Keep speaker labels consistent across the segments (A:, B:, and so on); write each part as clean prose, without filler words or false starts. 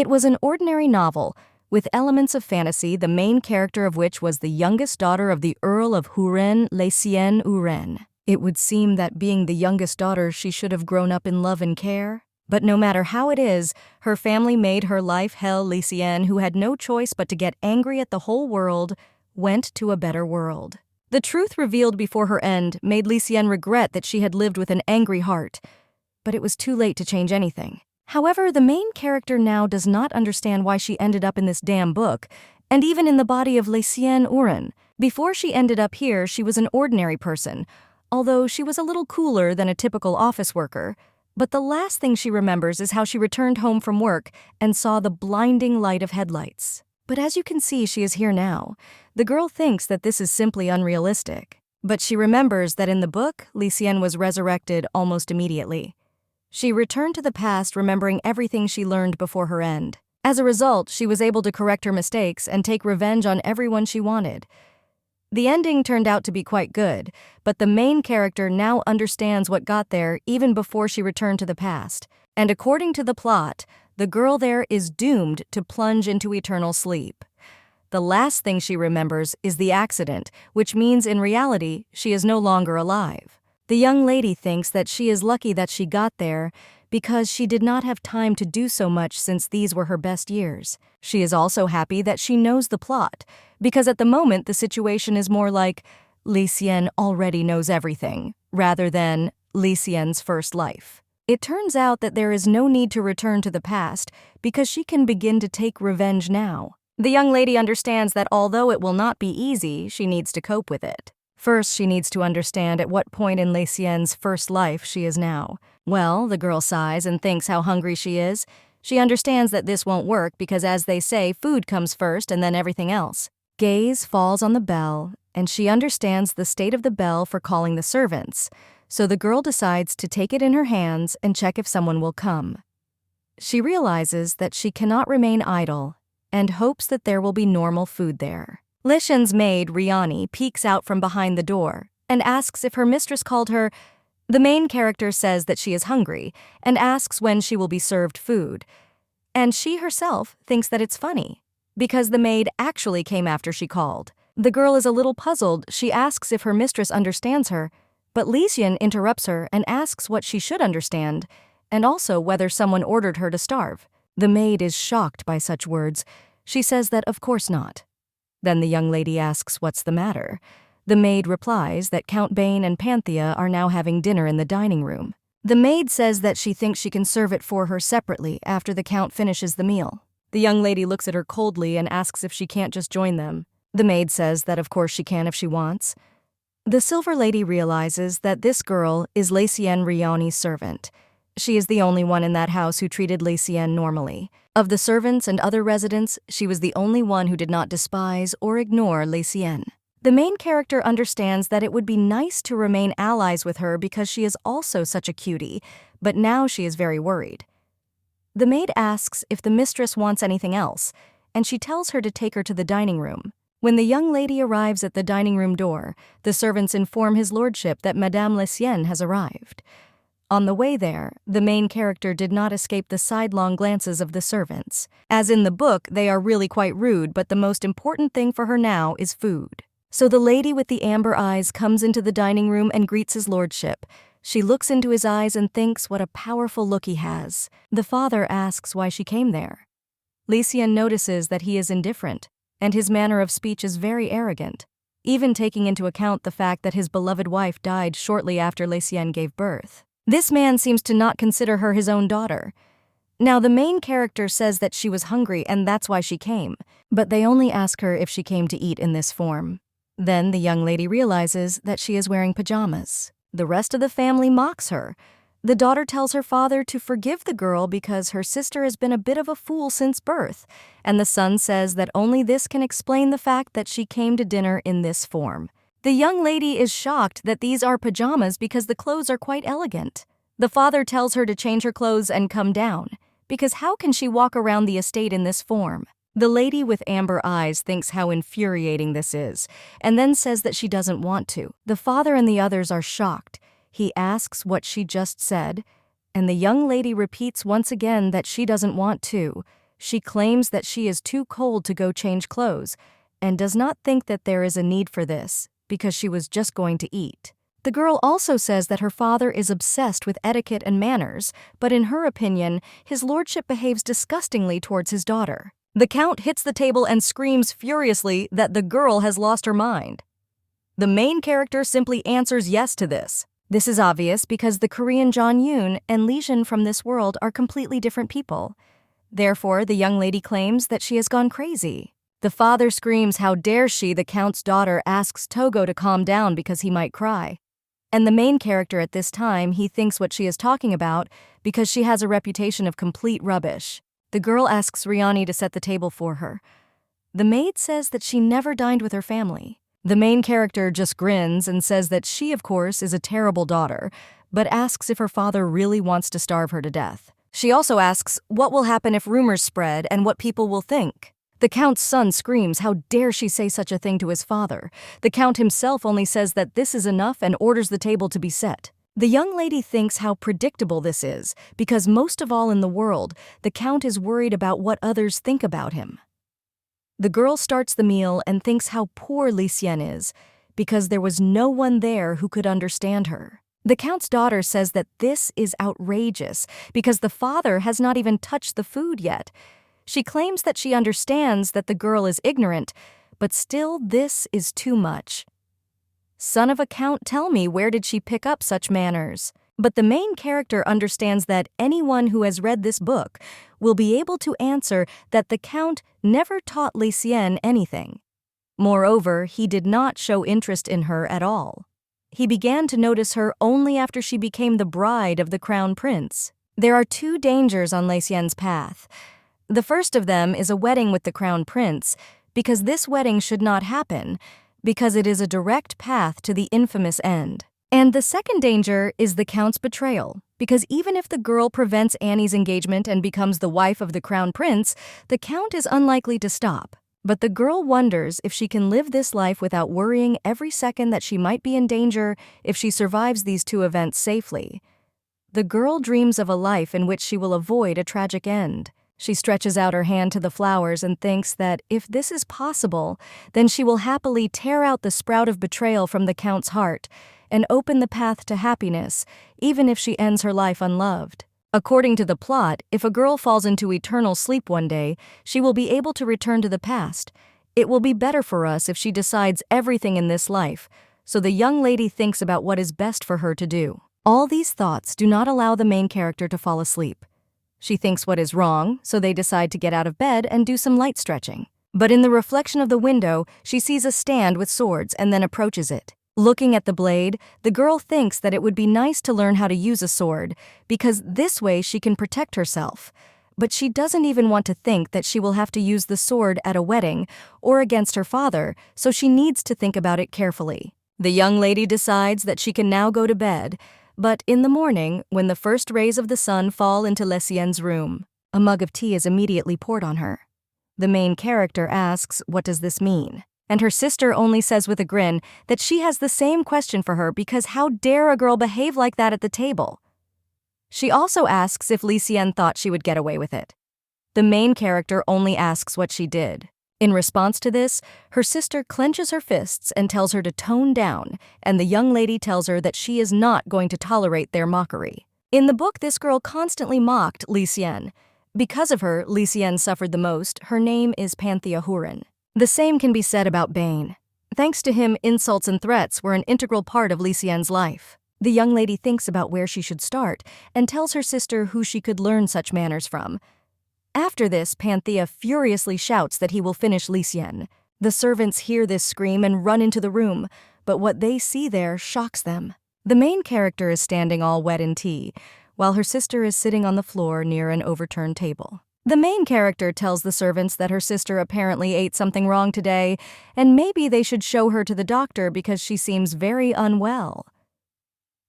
A: It was an ordinary novel, with elements of fantasy, the main character of which was the youngest daughter of the Earl of Huren, Lacien Uren. It would seem that being the youngest daughter, she should have grown up in love and care. But no matter how it is, her family made her life hell. Lacien, who had no choice but to get angry at the whole world, went to a better world. The truth revealed before her end made Lacien regret that she had lived with an angry heart, but it was too late to change anything. However, the main character now does not understand why she ended up in this damn book, and even in the body of Lacien Uren. Before she ended up here, she was an ordinary person, although she was a little cooler than a typical office worker. But the last thing she remembers is how she returned home from work and saw the blinding light of headlights. But as you can see, she is here now. The girl thinks that this is simply unrealistic. But she remembers that in the book, Lacien was resurrected almost immediately. She returned to the past, remembering everything she learned before her end. As a result, she was able to correct her mistakes and take revenge on everyone she wanted. The ending turned out to be quite good, but the main character now understands what got there even before she returned to the past. And according to the plot, the girl there is doomed to plunge into eternal sleep. The last thing she remembers is the accident, which means in reality, she is no longer alive. The young lady thinks that she is lucky that she got there because she did not have time to do so much since these were her best years. She is also happy that she knows the plot, because at the moment the situation is more like Lacien already knows everything, rather than Lacien's first life. It turns out that there is no need to return to the past because she can begin to take revenge now. The young lady understands that although it will not be easy, she needs to cope with it. First, she needs to understand at what point in Lacien's first life she is now. Well, the girl sighs and thinks how hungry she is. She understands that this won't work because, as they say, food comes first and then everything else. Gaze falls on the bell, and she understands the state of the bell for calling the servants, so the girl decides to take it in her hands and check if someone will come. She realizes that she cannot remain idle and hopes that there will be normal food there. Lishan's maid, Riani, peeks out from behind the door and asks if her mistress called her. The main character says that she is hungry and asks when she will be served food. And she herself thinks that it's funny, because the maid actually came after she called. The girl is a little puzzled. She asks if her mistress understands her, but Lisian interrupts her and asks what she should understand, and also whether someone ordered her to starve. The maid is shocked by such words. She says that of course not. Then the young lady asks what's the matter. The maid replies that Count Bane and Panthea are now having dinner in the dining room. The maid says that she thinks she can serve it for her separately after the Count finishes the meal. The young lady looks at her coldly and asks if she can't just join them. The maid says that of course she can if she wants. The Silver Lady realizes that this girl is Lacien Riani's servant. She is the only one in that house who treated Lacien normally. Of the servants and other residents, she was the only one who did not despise or ignore Lacien. The main character understands that it would be nice to remain allies with her because she is also such a cutie, but now she is very worried. The maid asks if the mistress wants anything else, and she tells her to take her to the dining room. When the young lady arrives at the dining room door, the servants inform his lordship that Madame Lacien has arrived. On the way there, the main character did not escape the sidelong glances of the servants. As in the book, they are really quite rude, but the most important thing for her now is food. So the lady with the amber eyes comes into the dining room and greets his lordship. She looks into his eyes and thinks what a powerful look he has. The father asks why she came there. Lacien notices that he is indifferent, and his manner of speech is very arrogant, even taking into account the fact that his beloved wife died shortly after Lacien gave birth. This man seems to not consider her his own daughter. Now, the main character says that she was hungry and that's why she came, but they only ask her if she came to eat in this form. Then the young lady realizes that she is wearing pajamas. The rest of the family mocks her. The daughter tells her father to forgive the girl because her sister has been a bit of a fool since birth, and the son says that only this can explain the fact that she came to dinner in this form. The young lady is shocked that these are pajamas because the clothes are quite elegant. The father tells her to change her clothes and come down, because how can she walk around the estate in this form? The lady with amber eyes thinks how infuriating this is, and then says that she doesn't want to. The father and the others are shocked. He asks what she just said, and the young lady repeats once again that she doesn't want to. She claims that she is too cold to go change clothes and does not think that there is a need for this because she was just going to eat. The girl also says that her father is obsessed with etiquette and manners, but in her opinion, his lordship behaves disgustingly towards his daughter. The count hits the table and screams furiously that the girl has lost her mind. The main character simply answers yes to this. This is obvious because the Korean Jong-yoon and Lee-jin from this world are completely different people. Therefore, the young lady claims that she has gone crazy. The father screams how dare she, the count's daughter asks Togo to calm down because he might cry. And the main character at this time, he thinks what she is talking about because she has a reputation of complete rubbish. The girl asks Riani to set the table for her. The maid says that she never dined with her family. The main character just grins and says that she, of course, is a terrible daughter, but asks if her father really wants to starve her to death. She also asks what will happen if rumors spread and what people will think. The count's son screams how dare she say such a thing to his father. The count himself only says that this is enough and orders the table to be set. The young lady thinks how predictable this is, because most of all in the world, the count is worried about what others think about him. The girl starts the meal and thinks how poor Lee Sien is, because there was no one there who could understand her. The count's daughter says that this is outrageous, because the father has not even touched the food yet. She claims that she understands that the girl is ignorant, but still this is too much. Son of a count, tell me, where did she pick up such manners? But the main character understands that anyone who has read this book will be able to answer that the count never taught Lee Sien anything. Moreover, he did not show interest in her at all. He began to notice her only after she became the bride of the crown prince. There are two dangers on Lee Sien's path. The first of them is a wedding with the crown prince, because this wedding should not happen, because it is a direct path to the infamous end. And the second danger is the count's betrayal, because even if the girl prevents Annie's engagement and becomes the wife of the crown prince, the count is unlikely to stop. But the girl wonders if she can live this life without worrying every second that she might be in danger if she survives these two events safely. The girl dreams of a life in which she will avoid a tragic end. She stretches out her hand to the flowers and thinks that if this is possible, then she will happily tear out the sprout of betrayal from the count's heart and open the path to happiness, even if she ends her life unloved. According to the plot, if a girl falls into eternal sleep one day, she will be able to return to the past. It will be better for us if she decides everything in this life, so the young lady thinks about what is best for her to do. All these thoughts do not allow the main character to fall asleep. She thinks what is wrong, so they decide to get out of bed and do some light stretching. But in the reflection of the window, she sees a stand with swords and then approaches it. Looking at the blade, the girl thinks that it would be nice to learn how to use a sword, because this way she can protect herself. But she doesn't even want to think that she will have to use the sword at a wedding or against her father, so she needs to think about it carefully. The young lady decides that she can now go to bed, but in the morning, when the first rays of the sun fall into Lee Sien's room, a mug of tea is immediately poured on her. The main character asks, what does this mean? And her sister only says with a grin that she has the same question for her because how dare a girl behave like that at the table? She also asks if Lee Sien thought she would get away with it. The main character only asks what she did. In response to this, her sister clenches her fists and tells her to tone down, and the young lady tells her that she is not going to tolerate their mockery. In the book, this girl constantly mocked Lee Sien. Because of her, Lee Sien suffered the most. Her name is Panthea Hurin. The same can be said about Bane. Thanks to him, insults and threats were an integral part of Lee Sien's life. The young lady thinks about where she should start and tells her sister who she could learn such manners from. After this, Panthea furiously shouts that he will finish Lee Sien. The servants hear this scream and run into the room, but what they see there shocks them. The main character is standing all wet in tea, while her sister is sitting on the floor near an overturned table. The main character tells the servants that her sister apparently ate something wrong today, and maybe they should show her to the doctor because she seems very unwell.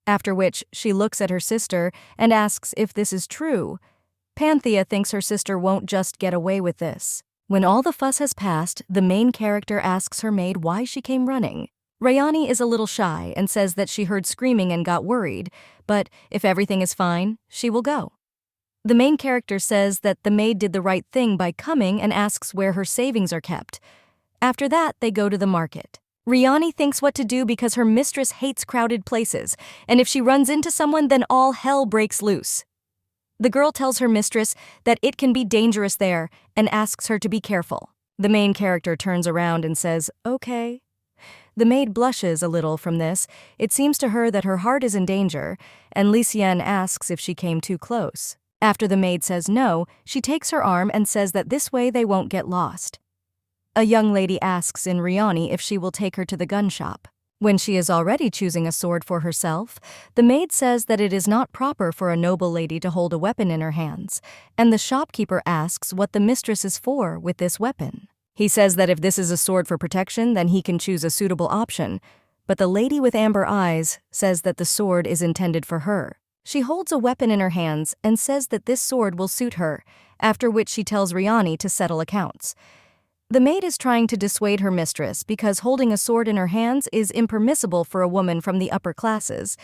A: After which, she looks at her sister and asks if this is true. Panthea thinks her sister won't just get away with this. When all the fuss has passed, the main character asks her maid why she came running. Rayani is a little shy and says that she heard screaming and got worried, but if everything is fine, she will go. The main character says that the maid did the right thing by coming and asks where her savings are kept. After that, they go to the market. Riani thinks what to do because her mistress hates crowded places, and if she runs into someone, then all hell breaks loose. The girl tells her mistress that it can be dangerous there and asks her to be careful. The main character turns around and says, "Okay." The maid blushes a little from this. It seems to her that her heart is in danger, and Li Xian asks if she came too close. After the maid says no, she takes her arm and says that this way they won't get lost. A young lady asks in Riani if she will take her to the gun shop. When she is already choosing a sword for herself, the maid says that it is not proper for a noble lady to hold a weapon in her hands, and the shopkeeper asks what the mistress is for with this weapon. He says that if this is a sword for protection, then he can choose a suitable option, but the lady with amber eyes says that the sword is intended for her. She holds a weapon in her hands and says that this sword will suit her, after which she tells Riani to settle accounts. The maid is trying to dissuade her mistress because holding a sword in her hands is impermissible for a woman from the upper classes,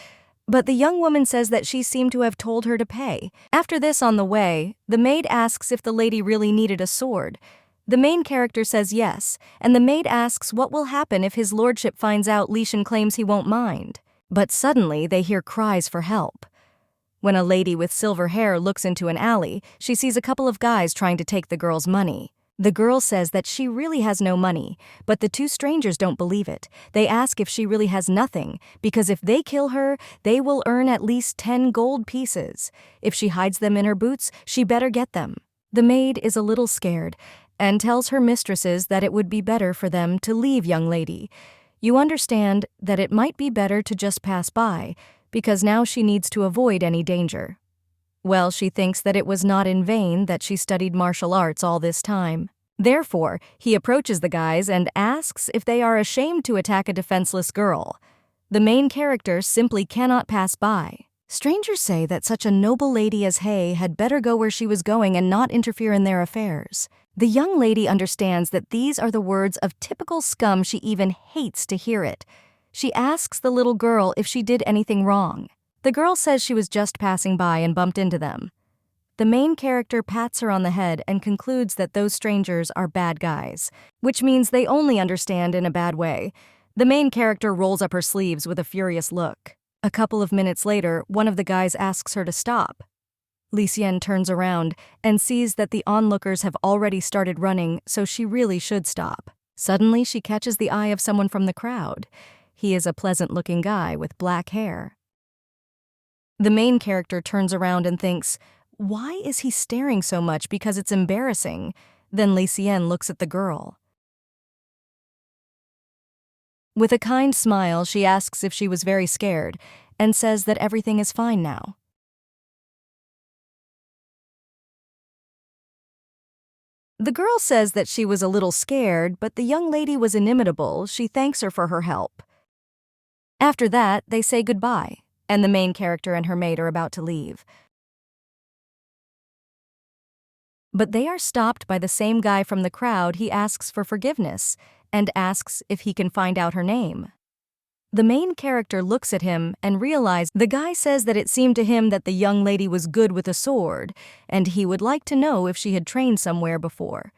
A: but the young woman says that she seemed to have told her to pay. After this, on the way, the maid asks if the lady really needed a sword. The main character says yes, and the maid asks what will happen if his lordship finds out Li Xian claims he won't mind. But suddenly they hear cries for help. When a lady with silver hair looks into an alley, she sees a couple of guys trying to take the girl's money. The girl says that she really has no money, but the two strangers don't believe it. They ask if she really has nothing, because if they kill her, they will earn at least 10 gold pieces. If she hides them in her boots, she better get them. The maid is a little scared and tells her mistresses that it would be better for them to leave young lady. You understand that it might be better to just pass by, because now she needs to avoid any danger. Well, she thinks that it was not in vain that she studied martial arts all this time. Therefore, he approaches the guys and asks if they are ashamed to attack a defenseless girl. The main character simply cannot pass by. Strangers say that such a noble lady as Hei had better go where she was going and not interfere in their affairs. The young lady understands that these are the words of typical scum. She even hates to hear it. She asks the little girl if she did anything wrong. The girl says she was just passing by and bumped into them. The main character pats her on the head and concludes that those strangers are bad guys, which means they only understand in a bad way. The main character rolls up her sleeves with a furious look. A couple of minutes later, one of the guys asks her to stop. Li Xian turns around and sees that the onlookers have already started running, so she really should stop. Suddenly, she catches the eye of someone from the crowd. He is a pleasant-looking guy with black hair. The main character turns around and thinks, why is he staring so much because it's embarrassing? Then Li Xian looks at the girl. With a kind smile, she asks if she was very scared and says that everything is fine now. The girl says that she was a little scared, but the young lady was inimitable. She thanks her for her help. After that, they say goodbye, and the main character and her maid are about to leave. But they are stopped by the same guy from the crowd. He asks for forgiveness and asks if he can find out her name. The main character looks at him and realizes the guy says that it seemed to him that the young lady was good with a sword, and he would like to know if she had trained somewhere before.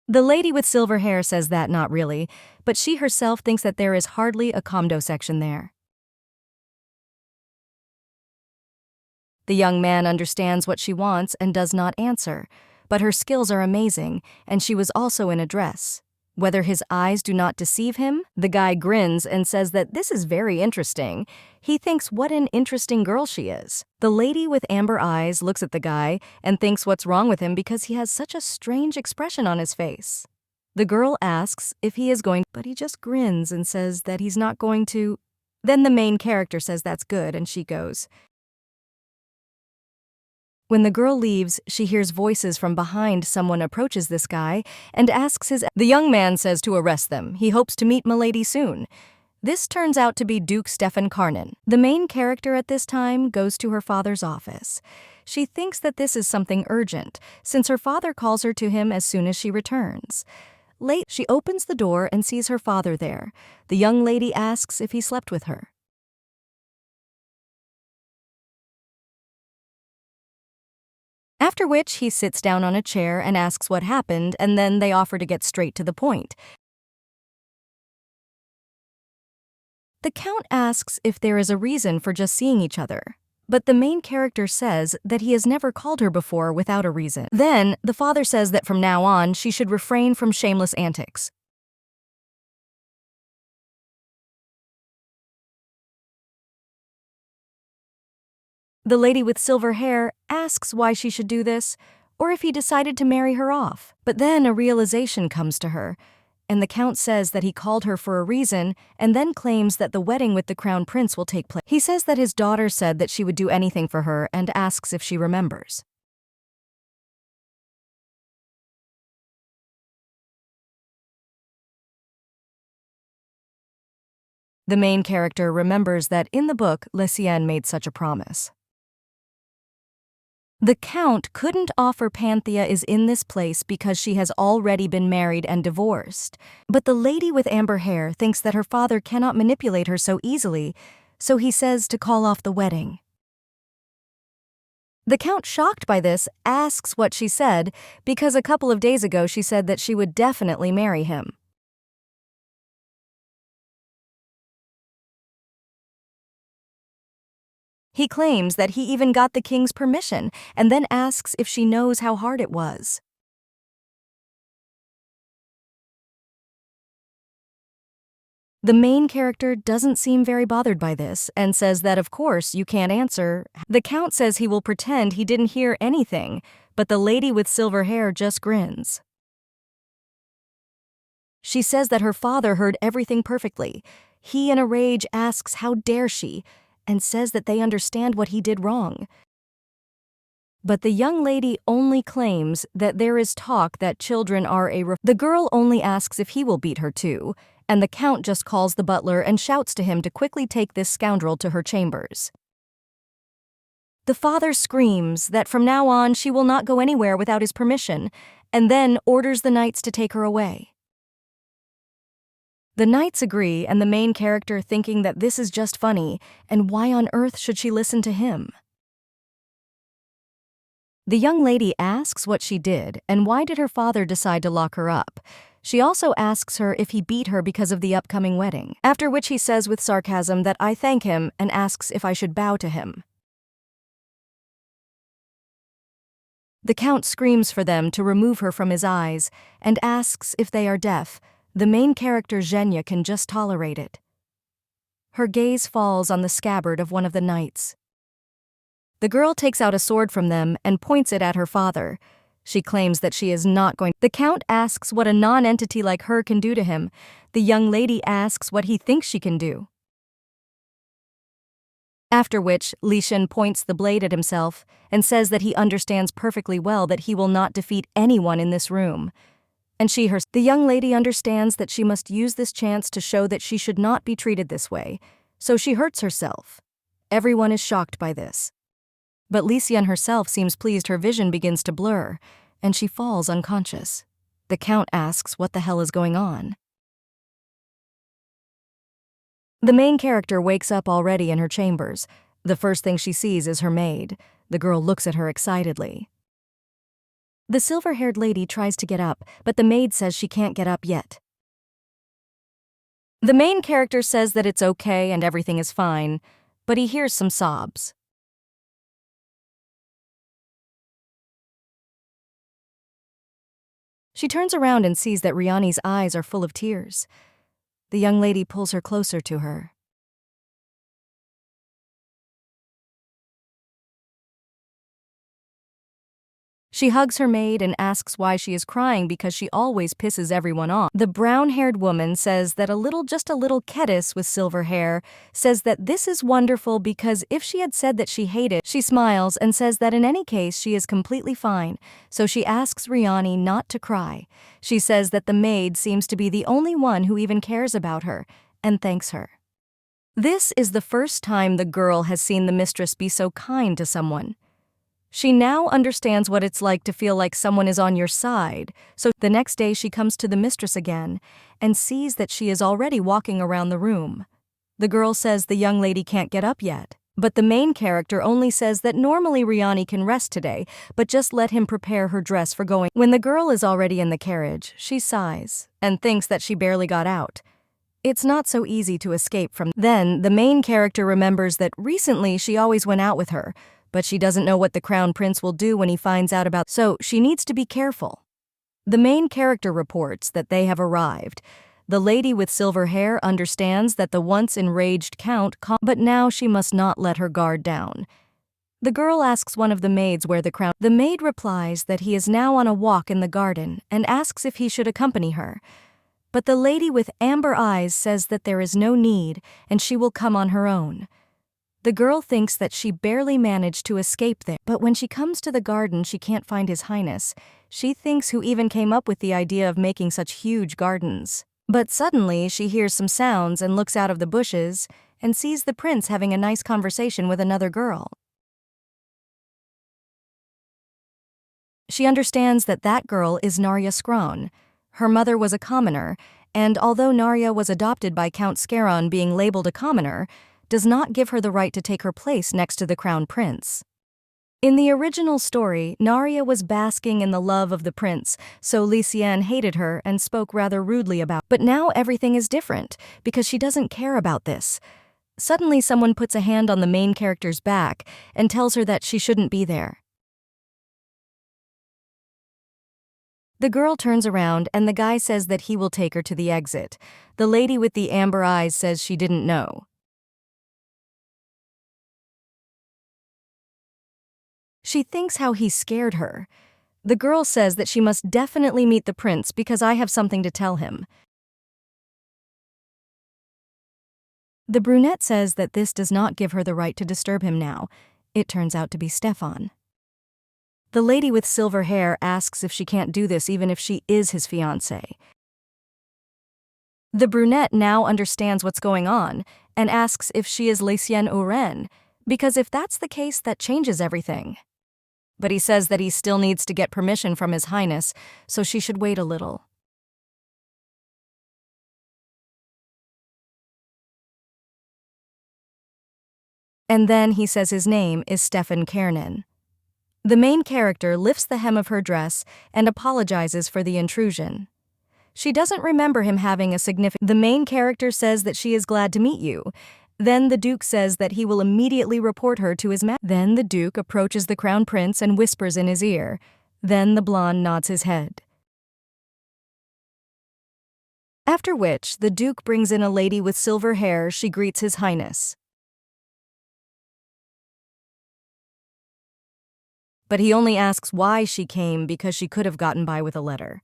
A: The lady with silver hair says that not really, but she herself thinks that there is hardly a comdo section there. The young man understands what she wants and does not answer, but her skills are amazing, and she was also in a dress. Whether his eyes do not deceive him, the guy grins and says that this is very interesting. He thinks what an interesting girl she is. The lady with amber eyes looks at the guy and thinks what's wrong with him because he has such a strange expression on his face. The girl asks if he is going, but he just grins and says that he's not going to. Then the main character says that's good, and she goes. When the girl leaves, she hears voices from behind. Someone approaches this guy and asks The young man says to arrest them. He hopes to meet Milady soon. This turns out to be Duke Stefan Karnan. The main character at this time goes to her father's office. She thinks that this is something urgent, since her father calls her to him as soon as she returns. Late, she opens the door and sees her father there. The young lady asks if he slept with her. After which he sits down on a chair and asks what happened, and then they offer to get straight to the point. The Count asks if there is a reason for just seeing each other, but the main character says that he has never called her before without a reason. Then, the father says that from now on she should refrain from shameless antics. The lady with silver hair asks why she should do this, or if he decided to marry her off. But then a realization comes to her, and the Count says that he called her for a reason and then claims that the wedding with the crown prince will take place. He says that his daughter said that she would do anything for her and asks if she remembers. The main character remembers that in the book, Lucien made such a promise. The Count couldn't offer Panthea is in this place because she has already been married and divorced. But the lady with amber hair thinks that her father cannot manipulate her so easily, so he says to call off the wedding. The Count, shocked by this, asks what she said because a couple of days ago she said that she would definitely marry him. He claims that he even got the king's permission and then asks if she knows how hard it was. The main character doesn't seem very bothered by this and says that of course you can't answer. The Count says he will pretend he didn't hear anything, but the lady with silver hair just grins. She says that her father heard everything perfectly. He, in a rage, asks how dare she, and says that they understand what he did wrong. But the young lady only claims that there is talk that children are The girl only asks if he will beat her too, and the Count just calls the butler and shouts to him to quickly take this scoundrel to her chambers. The father screams that from now on she will not go anywhere without his permission, and then orders the knights to take her away. The knights agree, and the main character thinking that this is just funny, and why on earth should she listen to him? The young lady asks what she did, and why did her father decide to lock her up. She also asks her if he beat her because of the upcoming wedding, after which he says with sarcasm that I thank him and asks if I should bow to him. The Count screams for them to remove her from his eyes and asks if they are deaf. The main character Zhenya can just tolerate it. Her gaze falls on the scabbard of one of the knights. The girl takes out a sword from them and points it at her father. She claims that she is not going. The Count asks what a non-entity like her can do to him. The young lady asks what he thinks she can do. After which, Li Shen points the blade at himself and says that he understands perfectly well that he will not defeat anyone in this room. And the young lady understands that she must use this chance to show that she should not be treated this way, so she hurts herself. Everyone is shocked by this. But Lucien herself seems pleased. Her vision begins to blur, and she falls unconscious. The Count asks what the hell is going on. The main character wakes up already in her chambers. The first thing she sees is her maid. The girl looks at her excitedly. The silver-haired lady tries to get up, but the maid says she can't get up yet. The main character says that it's okay and everything is fine, but he hears some sobs. She turns around and sees that Riani's eyes are full of tears. The young lady pulls her closer to her. She hugs her maid and asks why she is crying because she always pisses everyone off. The brown-haired woman says that just a little Kedis with silver hair says that this is wonderful because if she had said that she hated, she smiles and says that in any case she is completely fine, so she asks Riani not to cry. She says that the maid seems to be the only one who even cares about her, and thanks her. This is the first time the girl has seen the mistress be so kind to someone. She now understands what it's like to feel like someone is on your side, so the next day she comes to the mistress again and sees that she is already walking around the room. The girl says the young lady can't get up yet. But the main character only says that normally Riani can rest today, but just let him prepare her dress for going. When the girl is already in the carriage, she sighs and thinks that she barely got out. It's not so easy to escape from. Then, the main character remembers that recently she always went out with her, but she doesn't know what the crown prince will do when he finds out about, so she needs to be careful. The main character reports that they have arrived. The lady with silver hair understands that the once enraged count, but now she must not let her guard down. The girl asks one of the maids where the crown. The maid replies that he is now on a walk in the garden and asks if he should accompany her. But the lady with amber eyes says that there is no need and she will come on her own. The girl thinks that she barely managed to escape there, but when she comes to the garden she can't find His Highness. She thinks who even came up with the idea of making such huge gardens. But suddenly she hears some sounds and looks out of the bushes and sees the prince having a nice conversation with another girl. She understands that that girl is Narya Skron. Her mother was a commoner, and although Narya was adopted by Count Scaron, being labeled a commoner does not give her the right to take her place next to the crown prince. In the original story, Narya was basking in the love of the prince, so Lysiane hated her and spoke rather rudely about. But now everything is different, because she doesn't care about this. Suddenly someone puts a hand on the main character's back and tells her that she shouldn't be there. The girl turns around and the guy says that he will take her to the exit. The lady with the amber eyes says she didn't know. She thinks how he scared her. The girl says that she must definitely meet the prince because I have something to tell him. The brunette says that this does not give her the right to disturb him now. It turns out to be Stefan. The lady with silver hair asks if she can't do this even if she is his fiancée. The brunette now understands what's going on and asks if she is Lysiane Uren, because if that's the case, that changes everything. But he says that he still needs to get permission from His Highness, so she should wait a little. And then he says his name is Stefan Kernan. The main character lifts the hem of her dress and apologizes for the intrusion. She doesn't remember him having a significant. The main character says that she is glad to meet you. Then the Duke says that he will immediately report her to his master. Then the Duke approaches the crown prince and whispers in his ear. Then the blonde nods his head. After which, the Duke brings in a lady with silver hair. She greets His Highness. But he only asks why she came because she could have gotten by with a letter.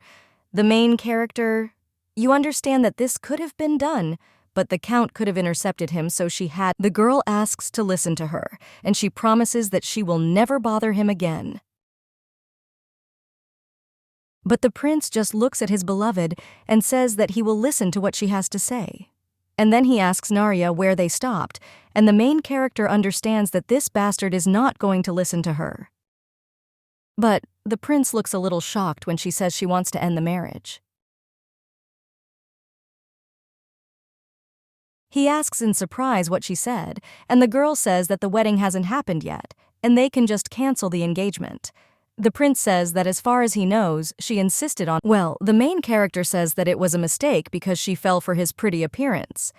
A: The main character, you understand that this could have been done, but the count could have intercepted him, so she had. The girl asks to listen to her, and she promises that she will never bother him again. But the prince just looks at his beloved and says that he will listen to what she has to say. And then he asks Narya where they stopped, and the main character understands that this bastard is not going to listen to her. But the prince looks a little shocked when she says she wants to end the marriage. He asks in surprise what she said, and the girl says that the wedding hasn't happened yet, and they can just cancel the engagement. The prince says that as far as he knows, she insisted on. Well, the main character says that it was a mistake because she fell for his pretty appearance.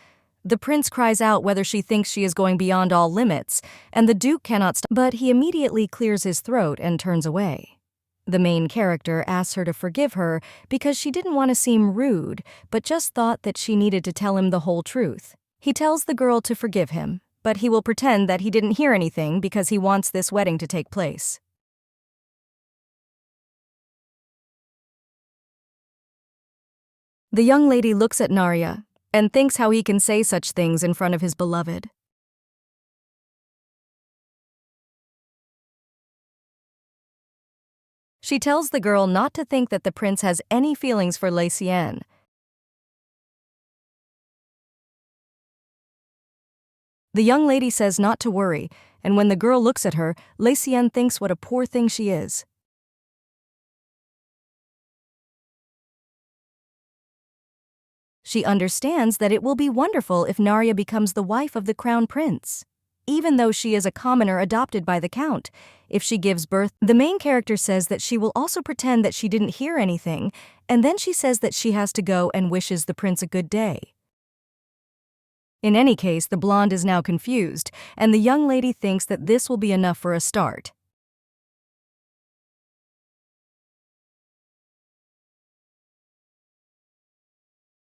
A: The prince cries out whether she thinks she is going beyond all limits, and the Duke cannot stop. But he immediately clears his throat and turns away. The main character asks her to forgive her because she didn't want to seem rude, but just thought that she needed to tell him the whole truth. He tells the girl to forgive him, but he will pretend that he didn't hear anything because he wants this wedding to take place. The young lady looks at Narya and thinks how he can say such things in front of his beloved. She tells the girl not to think that the prince has any feelings for Lysiane. The young lady says not to worry, and when the girl looks at her, Lysiane thinks what a poor thing she is. She understands that it will be wonderful if Narya becomes the wife of the crown prince. even though she is a commoner adopted by the Count. If she gives birth, the main character says that she will also pretend that she didn't hear anything, and then she says that she has to go and wishes the prince a good day. In any case, the blonde is now confused, and the young lady thinks that this will be enough for a start.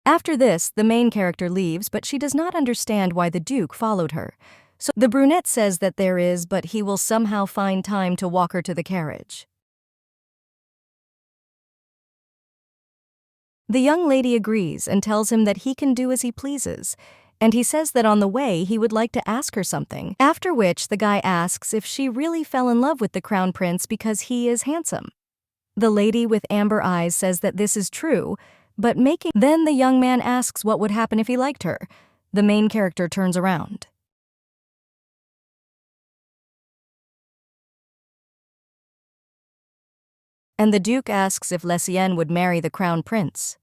A: After this, the main character leaves, but she does not understand why the Duke followed her. So the brunette says that there is, but he will somehow find time to walk her to the carriage. The young lady agrees and tells him that he can do as he pleases, and he says that on the way he would like to ask her something, after which the guy asks if she really fell in love with the crown prince because he is handsome. The lady with amber eyes says that this is true, but then the young man asks what would happen if he liked her. The main character turns around. And the Duke asks if Lesienne would marry the crown prince.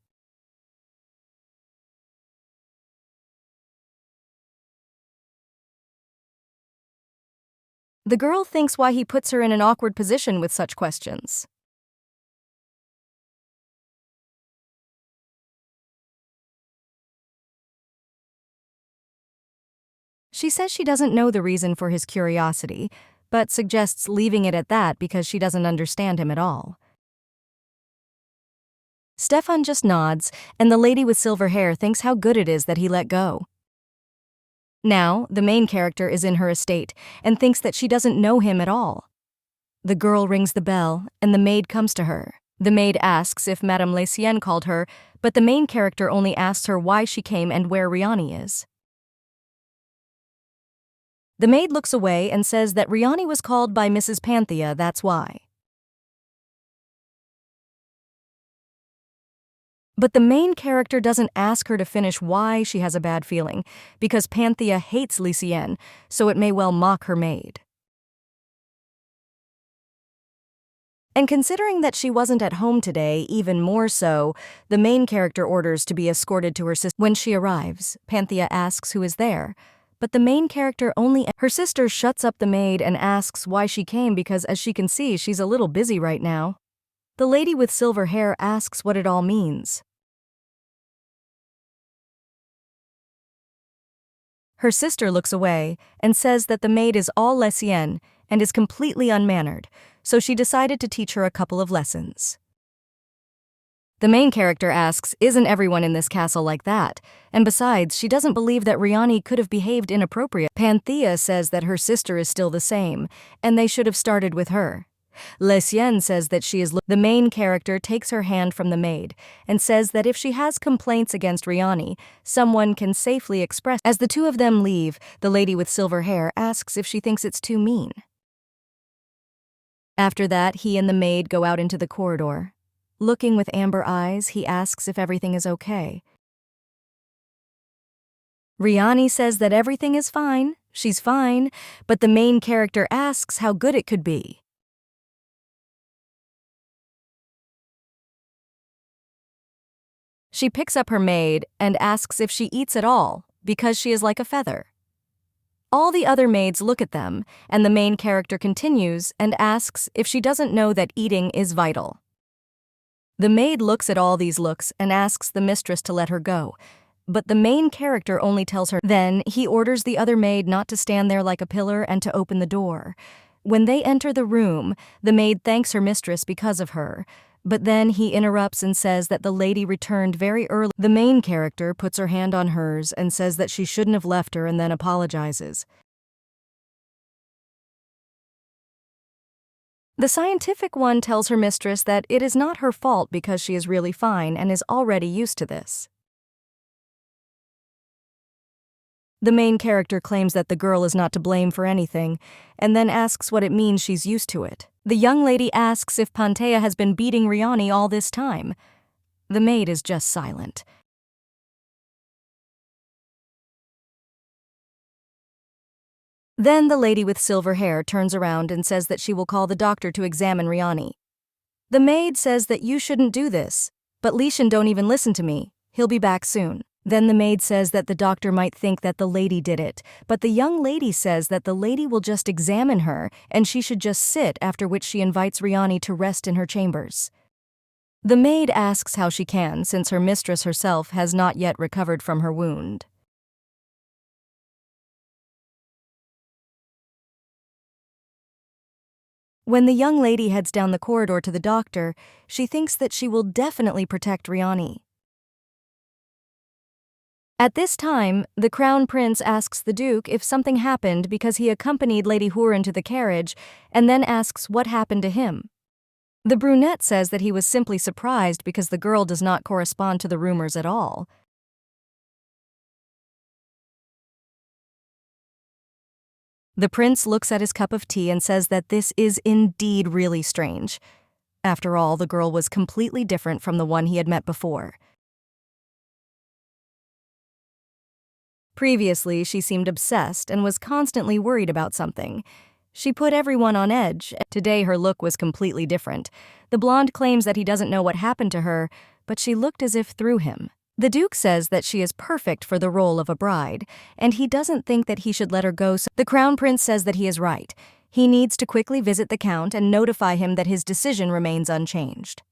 A: The girl thinks why he puts her in an awkward position with such questions. She says she doesn't know the reason for his curiosity, but suggests leaving it at that because she doesn't understand him at all. Stefan just nods, and the lady with silver hair thinks how good it is that he let go. Now, the main character is in her estate and thinks that she doesn't know him at all. The girl rings the bell, and the maid comes to her. The maid asks if Madame Lesienne called her, but the main character only asks her why she came and where Riani is. The maid looks away and says that Riani was called by Mrs. Panthea, that's why. But the main character doesn't ask her to finish why she has a bad feeling, because Panthea hates Lesienne, so it may well mock her maid. And considering that she wasn't at home today, even more so, the main character orders to be escorted to her sister. When she arrives, Panthea asks who is there, but the main character only. Her sister shuts up the maid and asks why she came because, as she can see, she's a little busy right now. The lady with silver hair asks what it all means. Her sister looks away and says that the maid is all Lesienne and is completely unmannered, so she decided to teach her a couple of lessons. The main character asks, isn't everyone in this castle like that? And besides, she doesn't believe that Riani could have behaved inappropriate. Panthea says that her sister is still the same, and they should have started with her. Lesienne says that she is. The main character takes her hand from the maid and says that if she has complaints against Riani, someone can safely express. As the two of them leave, the lady with silver hair asks if she thinks it's too mean. After that, he and the maid go out into the corridor. Looking with amber eyes, he asks if everything is okay. Riani says that everything is fine, she's fine, but the main character asks how good it could be. She picks up her maid and asks if she eats at all, because she is like a feather. All the other maids look at them, and the main character continues and asks if she doesn't know that eating is vital. The maid looks at all these looks and asks the mistress to let her go, but the main character only tells her. Then he orders the other maid not to stand there like a pillar and to open the door. When they enter the room, the maid thanks her mistress because of her, but then he interrupts and says that the lady returned very early. The main character puts her hand on hers and says that she shouldn't have left her and then apologizes. The scientific one tells her mistress that it is not her fault because she is really fine and is already used to this. The main character claims that the girl is not to blame for anything, and then asks what it means she's used to it. The young lady asks if Panthea has been beating Riani all this time. The maid is just silent. Then the lady with silver hair turns around and says that she will call the doctor to examine Riani. The maid says that you shouldn't do this, but Lishan don't even listen to me, he'll be back soon. Then the maid says that the doctor might think that the lady did it, but the young lady says that the lady will just examine her and she should just sit, after which she invites Riani to rest in her chambers. The maid asks how she can, since her mistress herself has not yet recovered from her wound. When the young lady heads down the corridor to the doctor, she thinks that she will definitely protect Riani. At this time, the crown prince asks the duke if something happened because he accompanied Lady Hurin to the carriage, and then asks what happened to him. The brunette says that he was simply surprised because the girl does not correspond to the rumors at all. The prince looks at his cup of tea and says that this is indeed really strange. After all, the girl was completely different from the one he had met before. Previously, she seemed obsessed and was constantly worried about something. She put everyone on edge. Today, her look was completely different. The blonde claims that he doesn't know what happened to her, but she looked as if through him. The duke says that she is perfect for the role of a bride, and he doesn't think that he should let her go. So the crown prince says that he is right. He needs to quickly visit the count and notify him that his decision remains unchanged.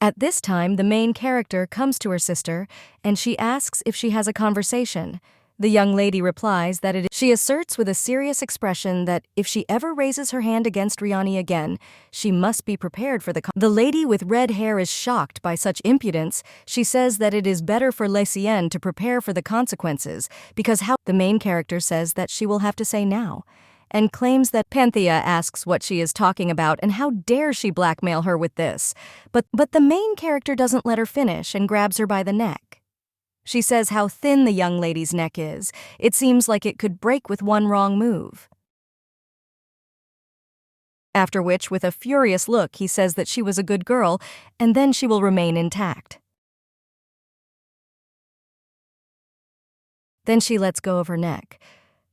A: At this time, the main character comes to her sister, and she asks if she has a conversation. The young lady replies that she asserts with a serious expression that if she ever raises her hand against Riani again, she must be prepared for the lady with red hair is shocked by such impudence. She says that it is better for Lesienne to prepare for the consequences, because the main character says that she will have to say now, and claims that Panthea asks what she is talking about and how dare she blackmail her with this. But the main character doesn't let her finish and grabs her by the neck. She says how thin the young lady's neck is. It seems like it could break with one wrong move. After which, with a furious look, he says that she was a good girl, and then she will remain intact. Then she lets go of her neck.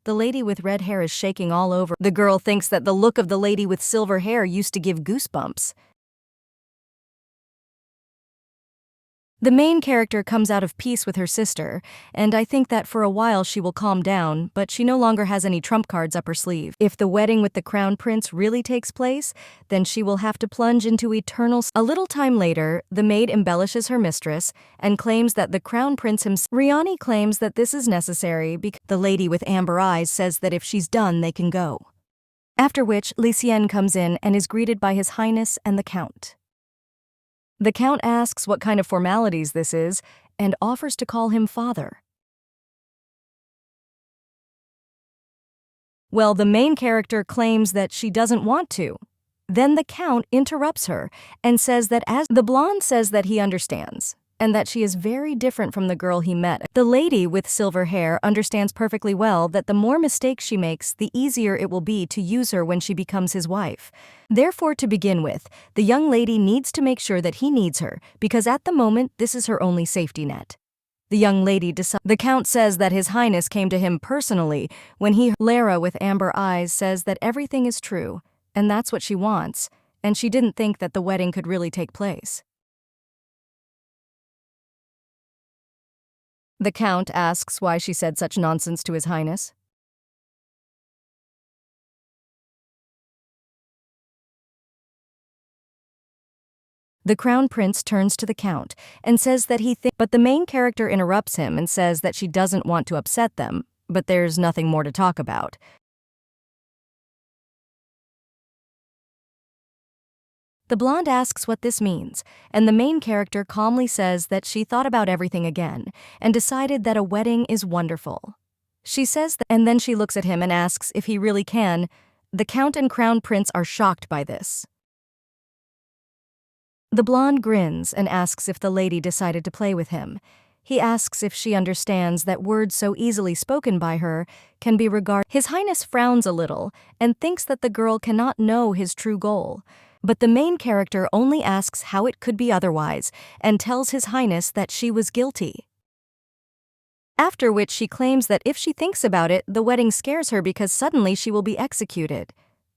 A: The lady with red hair is shaking all over. The girl thinks that the look of the lady with silver hair used to give goosebumps. The main character comes out of peace with her sister, and I think that for a while she will calm down, but she no longer has any trump cards up her sleeve. If the wedding with the crown prince really takes place, then she will have to plunge into eternal. A little time later, the maid embellishes her mistress and claims that the crown prince himself. Riani claims that this is necessary because the lady with amber eyes says that if she's done, they can go. After which, Lesienne comes in and is greeted by His Highness and the Count. The Count asks what kind of formalities this is and offers to call him father. Well, the main character claims that she doesn't want to. Then the Count interrupts her and says that the blonde says that he understands, and that she is very different from the girl he met. The lady with silver hair understands perfectly well that the more mistakes she makes, the easier it will be to use her when she becomes his wife. Therefore, to begin with, the young lady needs to make sure that he needs her, because at the moment, this is her only safety net. The young lady decides. The Count says that His Highness came to him personally when Lara with amber eyes says that everything is true, and that's what she wants, and she didn't think that the wedding could really take place. The Count asks why she said such nonsense to His Highness. The Crown Prince turns to the Count and says that but the main character interrupts him and says that she doesn't want to upset them, but there's nothing more to talk about. The blonde asks what this means, and the main character calmly says that she thought about everything again and decided that a wedding is wonderful. She says that, and then she looks at him and asks if he really can. The Count and Crown Prince are shocked by this. The blonde grins and asks if the lady decided to play with him. He asks if she understands that words so easily spoken by her can be regarded. His Highness frowns a little and thinks that the girl cannot know his true goal. But the main character only asks how it could be otherwise and tells His Highness that she was guilty. After which she claims that if she thinks about it, the wedding scares her because suddenly she will be executed.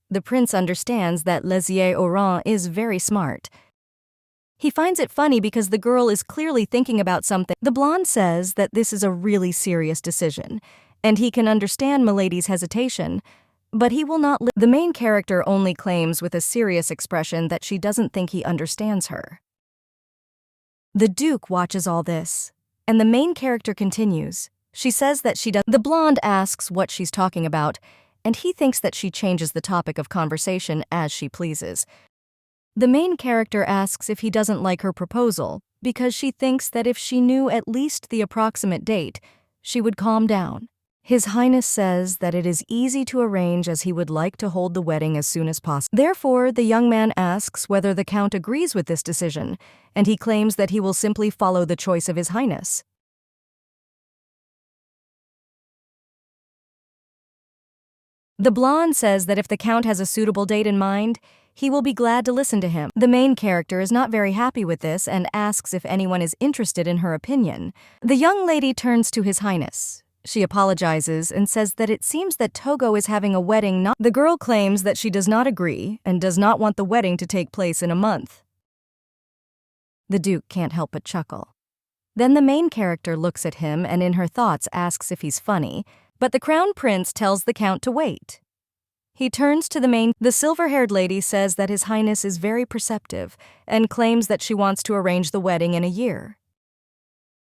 A: The prince understands that Lesier Oran is very smart. He finds it funny because the girl is clearly thinking about something. The blonde says that this is a really serious decision, and he can understand Milady's hesitation, but he will not The main character only claims with a serious expression that she doesn't think he understands her. The Duke watches all this, and the main character continues. She says that she does. The blonde asks what she's talking about, and he thinks that she changes the topic of conversation as she pleases. The main character asks if he doesn't like her proposal, because she thinks that if she knew at least the approximate date, she would calm down. His Highness says that it is easy to arrange as he would like to hold the wedding as soon as possible. Therefore, the young man asks whether the Count agrees with this decision, and he claims that he will simply follow the choice of His Highness. The blonde says that if the Count has a suitable date in mind, he will be glad to listen to him. The main character is not very happy with this and asks if anyone is interested in her opinion. The young lady turns to His Highness. She apologizes and says that it seems that Togo is having a wedding not. The girl claims that she does not agree and does not want the wedding to take place in a month. The Duke can't help but chuckle. Then the main character looks at him and in her thoughts asks if he's funny, but the Crown Prince tells the Count to wait. He turns to the silver-haired lady says that His Highness is very perceptive and claims that she wants to arrange the wedding in a year.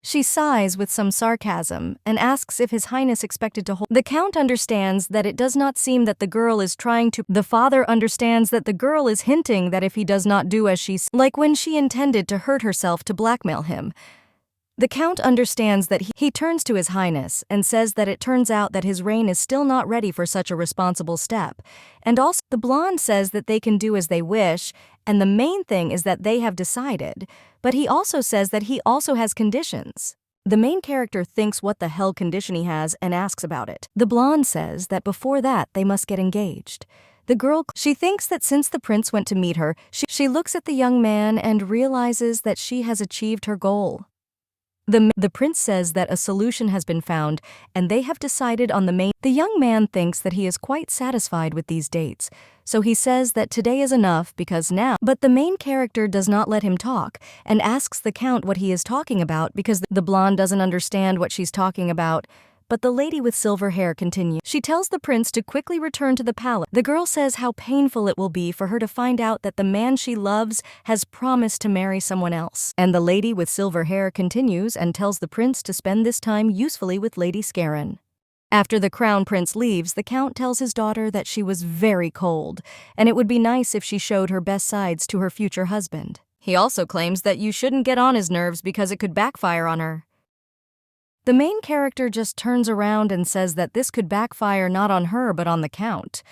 A: She sighs with some sarcasm and asks if His Highness expected to hold. The Count understands that it does not seem that the girl is trying to. The father understands that the girl is hinting that if he does not do as she like when she intended to hurt herself to blackmail him. The Count understands that he turns to His Highness and says that it turns out that his reign is still not ready for such a responsible step. And also, the blonde says that they can do as they wish, and the main thing is that they have decided. But he also says that he also has conditions. The main character thinks what the hell condition he has and asks about it. The blonde says that before that they must get engaged. The girl, she thinks that since the prince went to meet her, she looks at the young man and realizes that she has achieved her goal. The prince says that a solution has been found and they have decided on the young man thinks that he is quite satisfied with these dates, so he says that today is enough because now. But the main character does not let him talk and asks the Count what he is talking about because the blonde doesn't understand what she's talking about. But the lady with silver hair continues. She tells the prince to quickly return to the palace. The girl says how painful it will be for her to find out that the man she loves has promised to marry someone else. And the lady with silver hair continues and tells the prince to spend this time usefully with Lady Scarin. After the crown prince leaves, the Count tells his daughter that she was very cold, and it would be nice if she showed her best sides to her future husband. He also claims that you shouldn't get on his nerves because it could backfire on her. The main character just turns around and says that this could backfire not on her but on the Count.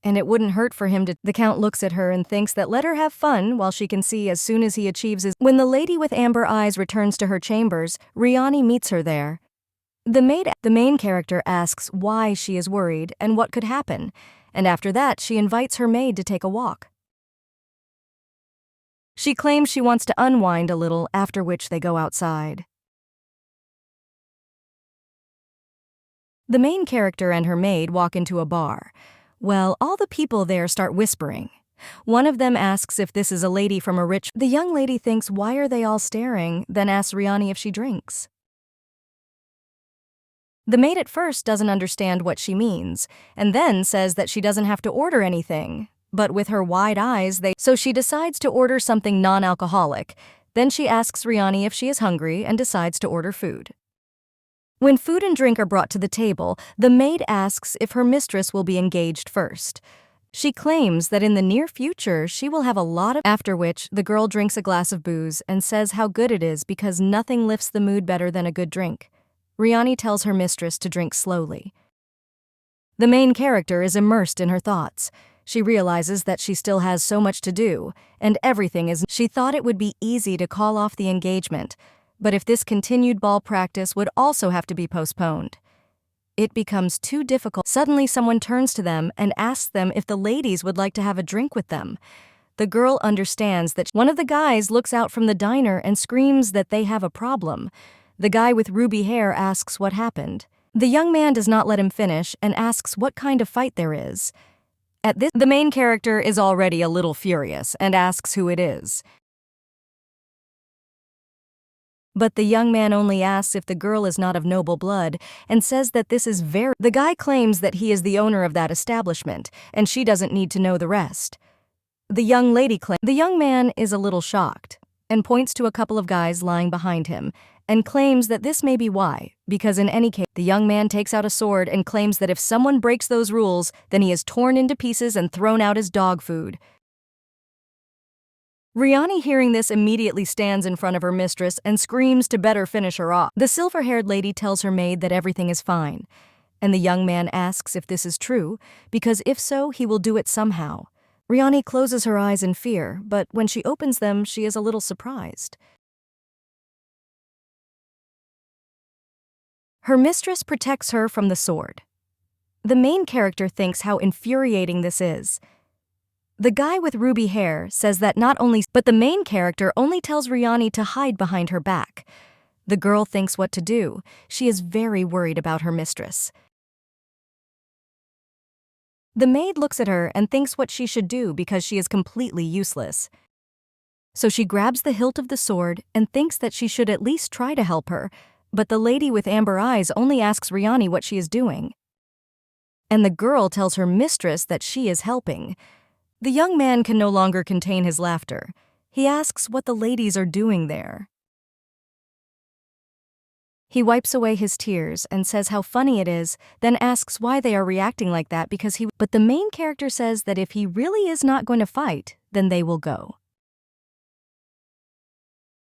A: And it wouldn't hurt for him to. The Count looks at her and thinks that let her have fun while she can see as soon as he achieves his. When the lady with amber eyes returns to her chambers, Riani meets her there. The main character asks why she is worried and what could happen, and after that she invites her maid to take a walk. She claims she wants to unwind a little, after which they go outside. The main character and her maid walk into a bar. Well, all the people there start whispering. One of them asks if this is a lady from a rich. The young lady thinks why are they all staring, then asks Riani if she drinks. The maid at first doesn't understand what she means, and then says that she doesn't have to order anything. But with her wide eyes, so she decides to order something non-alcoholic. Then she asks Riani if she is hungry and decides to order food. When food and drink are brought to the table, the maid asks if her mistress will be engaged first. She claims that in the near future she will have a lot of. After which, the girl drinks a glass of booze and says how good it is because nothing lifts the mood better than a good drink. Riani tells her mistress to drink slowly. The main character is immersed in her thoughts. She realizes that she still has so much to do, and everything is. She thought it would be easy to call off the engagement, but if this continued ball practice would also have to be postponed. It becomes too difficult. Suddenly someone turns to them and asks them if the ladies would like to have a drink with them. The girl understands that one of the guys looks out from the diner and screams that they have a problem. The guy with ruby hair asks what happened. The young man does not let him finish and asks what kind of fight there is. At this, the main character is already a little furious and asks who it is. But the young man only asks if the girl is not of noble blood and says that this is very. The guy claims that he is the owner of that establishment and she doesn't need to know the rest. The young lady claims. The young man is a little shocked and points to a couple of guys lying behind him and claims that this may be why, because in any case, the young man takes out a sword and claims that if someone breaks those rules, then he is torn into pieces and thrown out as dog food. Riani, hearing this, immediately stands in front of her mistress and screams to better finish her off. The silver-haired lady tells her maid that everything is fine, and the young man asks if this is true, because if so, he will do it somehow. Riani closes her eyes in fear, but when she opens them, she is a little surprised. Her mistress protects her from the sword. The main character thinks how infuriating this is. The guy with ruby hair says that not only, but the main character only tells Riani to hide behind her back. The girl thinks what to do. She is very worried about her mistress. The maid looks at her and thinks what she should do because she is completely useless. So she grabs the hilt of the sword and thinks that she should at least try to help her, but the lady with amber eyes only asks Riani what she is doing. And the girl tells her mistress that she is helping. The young man can no longer contain his laughter. He asks what the ladies are doing there. He wipes away his tears and says how funny it is, then asks why they are reacting like that because he. But the main character says that if he really is not going to fight, then they will go.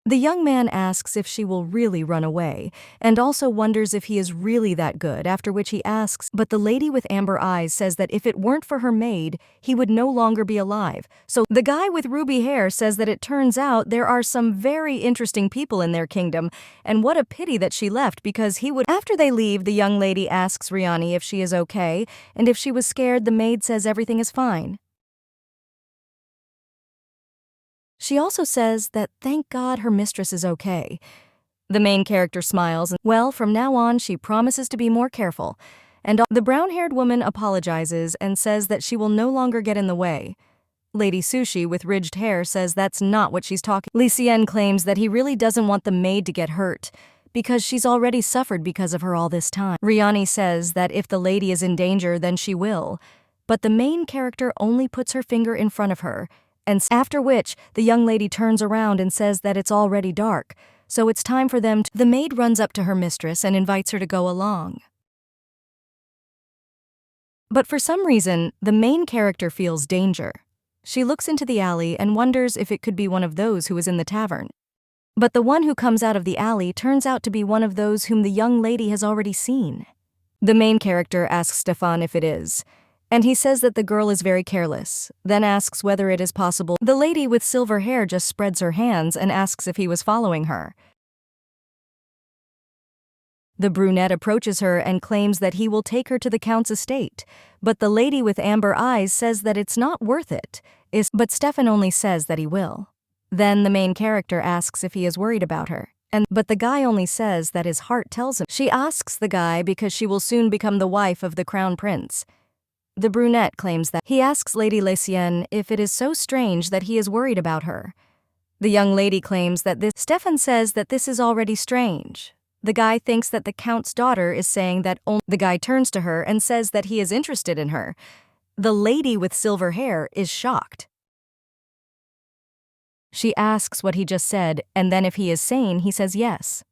A: The young man asks if she will really run away, and also wonders if he is really that good, after which he asks, but the lady with amber eyes says that if it weren't for her maid, he would no longer be alive. So the guy with ruby hair says that it turns out there are some very interesting people in their kingdom, and what a pity that she left because he would. After they leave, the young lady asks Riani if she is okay, and if she was scared, the maid says everything is fine. She also says that thank God her mistress is okay. The main character smiles and, well, from now on she promises to be more careful. And the brown-haired woman apologizes and says that she will no longer get in the way. Lady Sushi with ridged hair says that's not what she's talking. Li Xian claims that he really doesn't want the maid to get hurt because she's already suffered because of her all this time. Riani says that if the lady is in danger, then she will. But the main character only puts her finger in front of her, and after which, the young lady turns around and says that it's already dark, so it's time for them to. The maid runs up to her mistress and invites her to go along. But for some reason, the main character feels danger. She looks into the alley and wonders if it could be one of those who is in the tavern. But the one who comes out of the alley turns out to be one of those whom the young lady has already seen. The main character asks Stefan if it is, and he says that the girl is very careless, then asks whether it is possible. The lady with silver hair just spreads her hands and asks if he was following her. The brunette approaches her and claims that he will take her to the count's estate, but the lady with amber eyes says that it's not worth it, but Stefan only says that he will. Then the main character asks if he is worried about her, but the guy only says that his heart tells him. She asks the guy because she will soon become the wife of the crown prince. The brunette claims that he asks Lady Lecienne if it is so strange that he is worried about her. The young lady claims that Stefan says that this is already strange. The guy thinks that the count's daughter is saying that only. The guy turns to her and says that he is interested in her. The lady with silver hair is shocked. She asks what he just said, and then if he is sane, he says yes.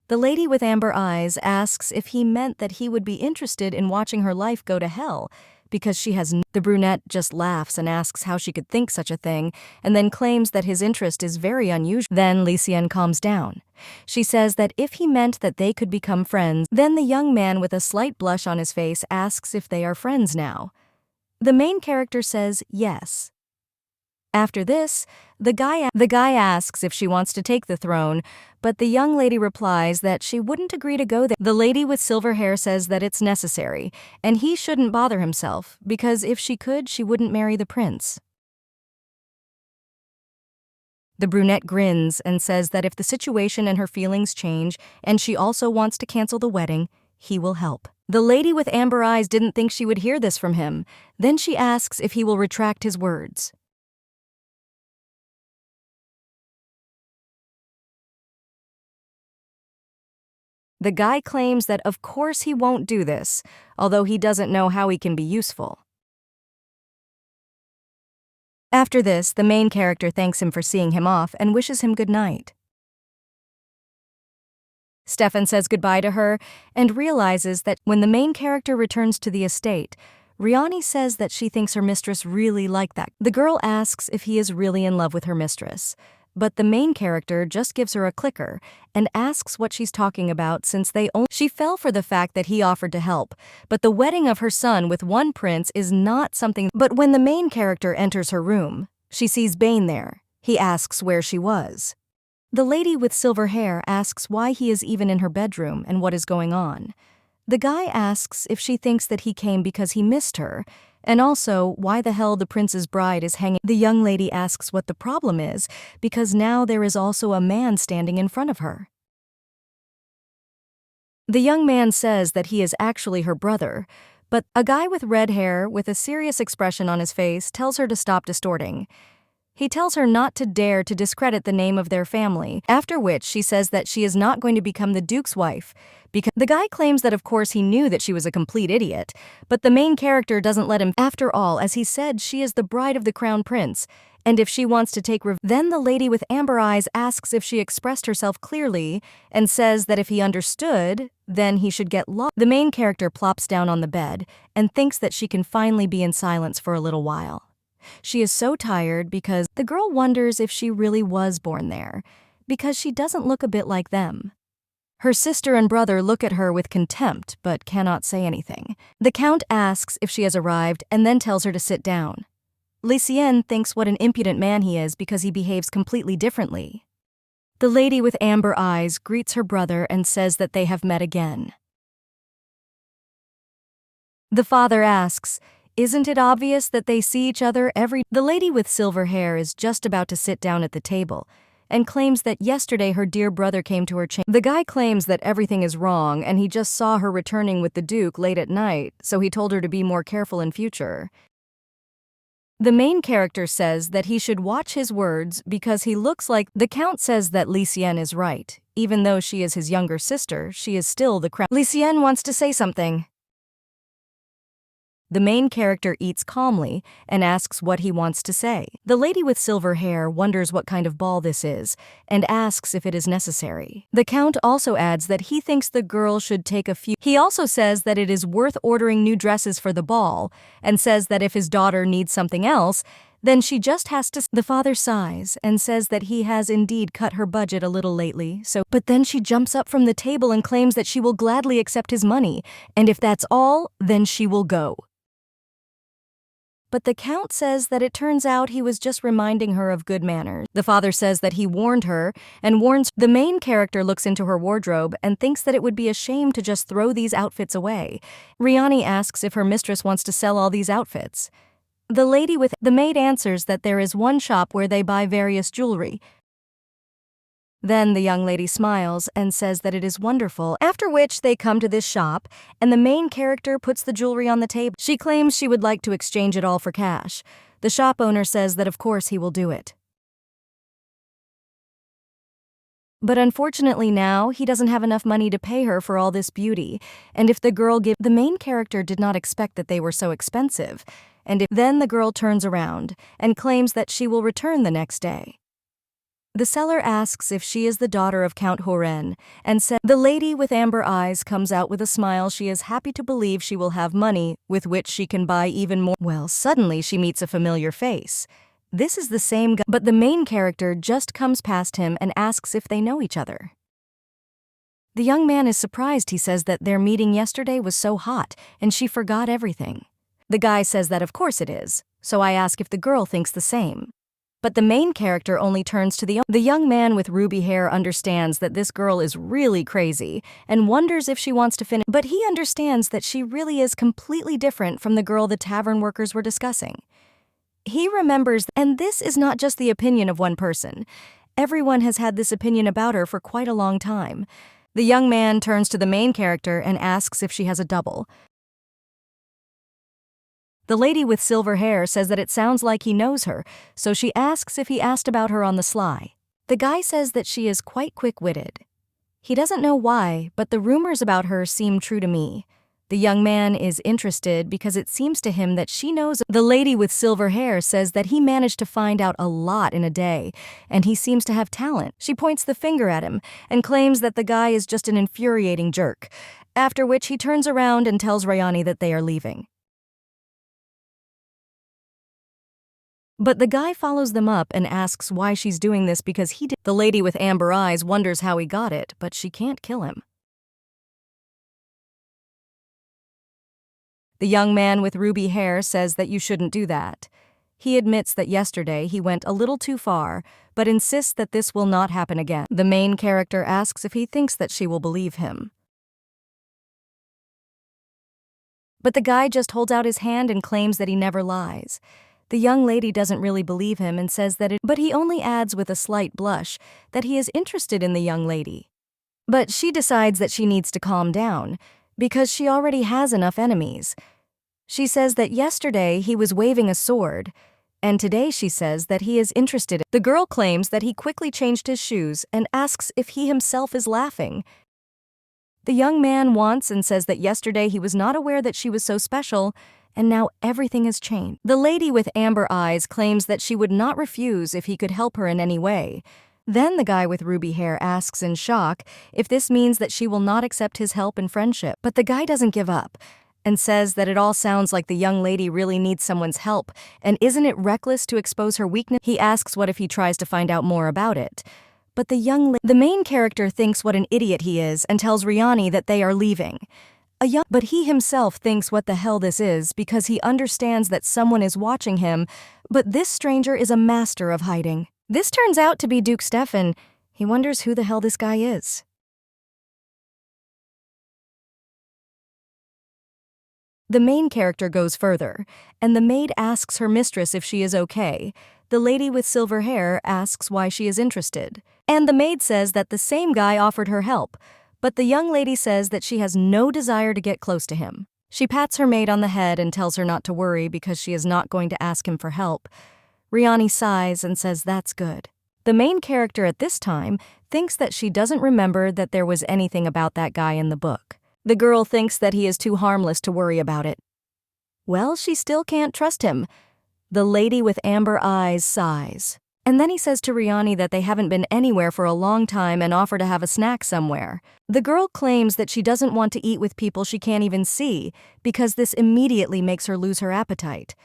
A: The lady with amber eyes asks if he meant that he would be interested in watching her life go to hell, because she has. The brunette just laughs and asks how she could think such a thing, and then claims that his interest is very unusual. Then Lecienne calms down. She says that if he meant that they could become friends, then the young man with a slight blush on his face asks if they are friends now. The main character says yes. After this, the guy asks if she wants to take the throne, but the young lady replies that she wouldn't agree to go there. The lady with silver hair says that it's necessary, and he shouldn't bother himself, because if she could, she wouldn't marry the prince. The brunette grins and says that if the situation and her feelings change, and she also wants to cancel the wedding, he will help. The lady with amber eyes didn't think she would hear this from him. Then she asks if he will retract his words. The guy claims that of course he won't do this, although he doesn't know how he can be useful. After this, the main character thanks him for seeing him off and wishes him good night. Stefan says goodbye to her and realizes that when the main character returns to the estate, Riani says that she thinks her mistress really liked that. The girl asks if he is really in love with her mistress, but the main character just gives her a clicker and asks what she's talking about since she fell for the fact that he offered to help, but the wedding of her son with one prince is not something. But when the main character enters her room, she sees Bane there. He asks where she was. The lady with silver hair asks why he is even in her bedroom and what is going on. The guy asks if she thinks that he came because he missed her, and also why the hell the prince's bride is hanging. The young lady asks what the problem is, because now there is also a man standing in front of her. The young man says that he is actually her brother, but a guy with red hair with a serious expression on his face tells her to stop distorting. He tells her not to dare to discredit the name of their family, after which she says that she is not going to become the Duke's wife, because the guy claims that of course he knew that she was a complete idiot, but the main character doesn't let him. After all, as he said, she is the bride of the crown prince, and if she wants to take revenge. Then the lady with amber eyes asks if she expressed herself clearly, and says that if he understood, then he should get lost. The main character plops down on the bed, and thinks that she can finally be in silence for a little while. She is so tired because the girl wonders if she really was born there, because she doesn't look a bit like them. Her sister and brother look at her with contempt, but cannot say anything. The count asks if she has arrived and then tells her to sit down. Lucien thinks what an impudent man he is because he behaves completely differently. The lady with amber eyes greets her brother and says that they have met again. The father asks, "Isn't it obvious that they see each other every..." The lady with silver hair is just about to sit down at the table and claims that yesterday her dear brother came to her chamber. The guy claims that everything is wrong and he just saw her returning with the Duke late at night, so he told her to be more careful in future. The main character says that he should watch his words because he looks like... The count says that Lucien is right. Even though she is his younger sister, she is still the crown. Lucien wants to say something. The main character eats calmly and asks what he wants to say. The lady with silver hair wonders what kind of ball this is and asks if it is necessary. The count also adds that he thinks the girl should take a few. He also says that it is worth ordering new dresses for the ball and says that if his daughter needs something else, then she just has to. The father sighs and says that he has indeed cut her budget a little lately, but then she jumps up from the table and claims that she will gladly accept his money, and if that's all, then she will go. But the count says that it turns out he was just reminding her of good manners. The father says that he warned her and warns. The main character looks into her wardrobe and thinks that it would be a shame to just throw these outfits away. Riani asks if her mistress wants to sell all these outfits. The maid answers that there is one shop where they buy various jewelry. Then the young lady smiles and says that it is wonderful, after which they come to this shop, and the main character puts the jewelry on the table. She claims she would like to exchange it all for cash. The shop owner says that of course he will do it. But unfortunately now, he doesn't have enough money to pay her for all this beauty, and if the girl gives... The main character did not expect that they were so expensive, then the girl turns around and claims that she will return the next day. The seller asks if she is the daughter of Count Horen, and says the lady with amber eyes comes out with a smile. She is happy to believe she will have money with which she can buy even more. Well, suddenly she meets a familiar face. This is the same guy, but the main character just comes past him and asks if they know each other. The young man is surprised. He says that their meeting yesterday was so hot and she forgot everything. The guy says that of course it is, so I ask if the girl thinks the same. But the main character only turns to the young man with ruby hair understands that this girl is really crazy and wonders if she wants to finish. But he understands that she really is completely different from the girl the tavern workers were discussing. He remembers, and this is not just the opinion of one person. Everyone has had this opinion about her for quite a long time. The young man turns to the main character and asks if she has a double. The lady with silver hair says that it sounds like he knows her, so she asks if he asked about her on the sly. The guy says that she is quite quick-witted. He doesn't know why, but the rumors about her seem true to me. The young man is interested because it seems to him that she knows. The lady with silver hair says that he managed to find out a lot in a day, and he seems to have talent. She points the finger at him and claims that the guy is just an infuriating jerk, after which he turns around and tells Rayani that they are leaving. But the guy follows them up and asks why she's doing this because he did. The lady with amber eyes wonders how he got it, but she can't kill him. The young man with ruby hair says that you shouldn't do that. He admits that yesterday he went a little too far, but insists that this will not happen again. The main character asks if he thinks that she will believe him. But the guy just holds out his hand and claims that he never lies. The young lady doesn't really believe him and says that but he only adds with a slight blush that he is interested in the young lady. But she decides that she needs to calm down, because she already has enough enemies. She says that yesterday he was waving a sword, and today she says that he is interested. The girl claims that he quickly changed his shoes and asks if he himself is laughing. The young man wants and says that yesterday he was not aware that she was so special, and now everything has changed. The lady with amber eyes claims that she would not refuse if he could help her in any way. Then the guy with ruby hair asks in shock if this means that she will not accept his help and friendship. But the guy doesn't give up and says that it all sounds like the young lady really needs someone's help, and isn't it reckless to expose her weakness? He asks what if he tries to find out more about it. But the main character thinks what an idiot he is and tells Rayani that they are leaving. But he himself thinks what the hell this is because he understands that someone is watching him, but this stranger is a master of hiding. This turns out to be Duke Stefan. He wonders who the hell this guy is. The main character goes further, and the maid asks her mistress if she is okay. The lady with silver hair asks why she is interested, and the maid says that the same guy offered her help, but the young lady says that she has no desire to get close to him. She pats her maid on the head and tells her not to worry because she is not going to ask him for help. Rayani sighs and says that's good. The main character at this time thinks that she doesn't remember that there was anything about that guy in the book. The girl thinks that he is too harmless to worry about it. Well, she still can't trust him. The lady with amber eyes sighs. And then he says to Rayani that they haven't been anywhere for a long time and offer to have a snack somewhere. The girl claims that she doesn't want to eat with people she can't even see because this immediately makes her lose her appetite.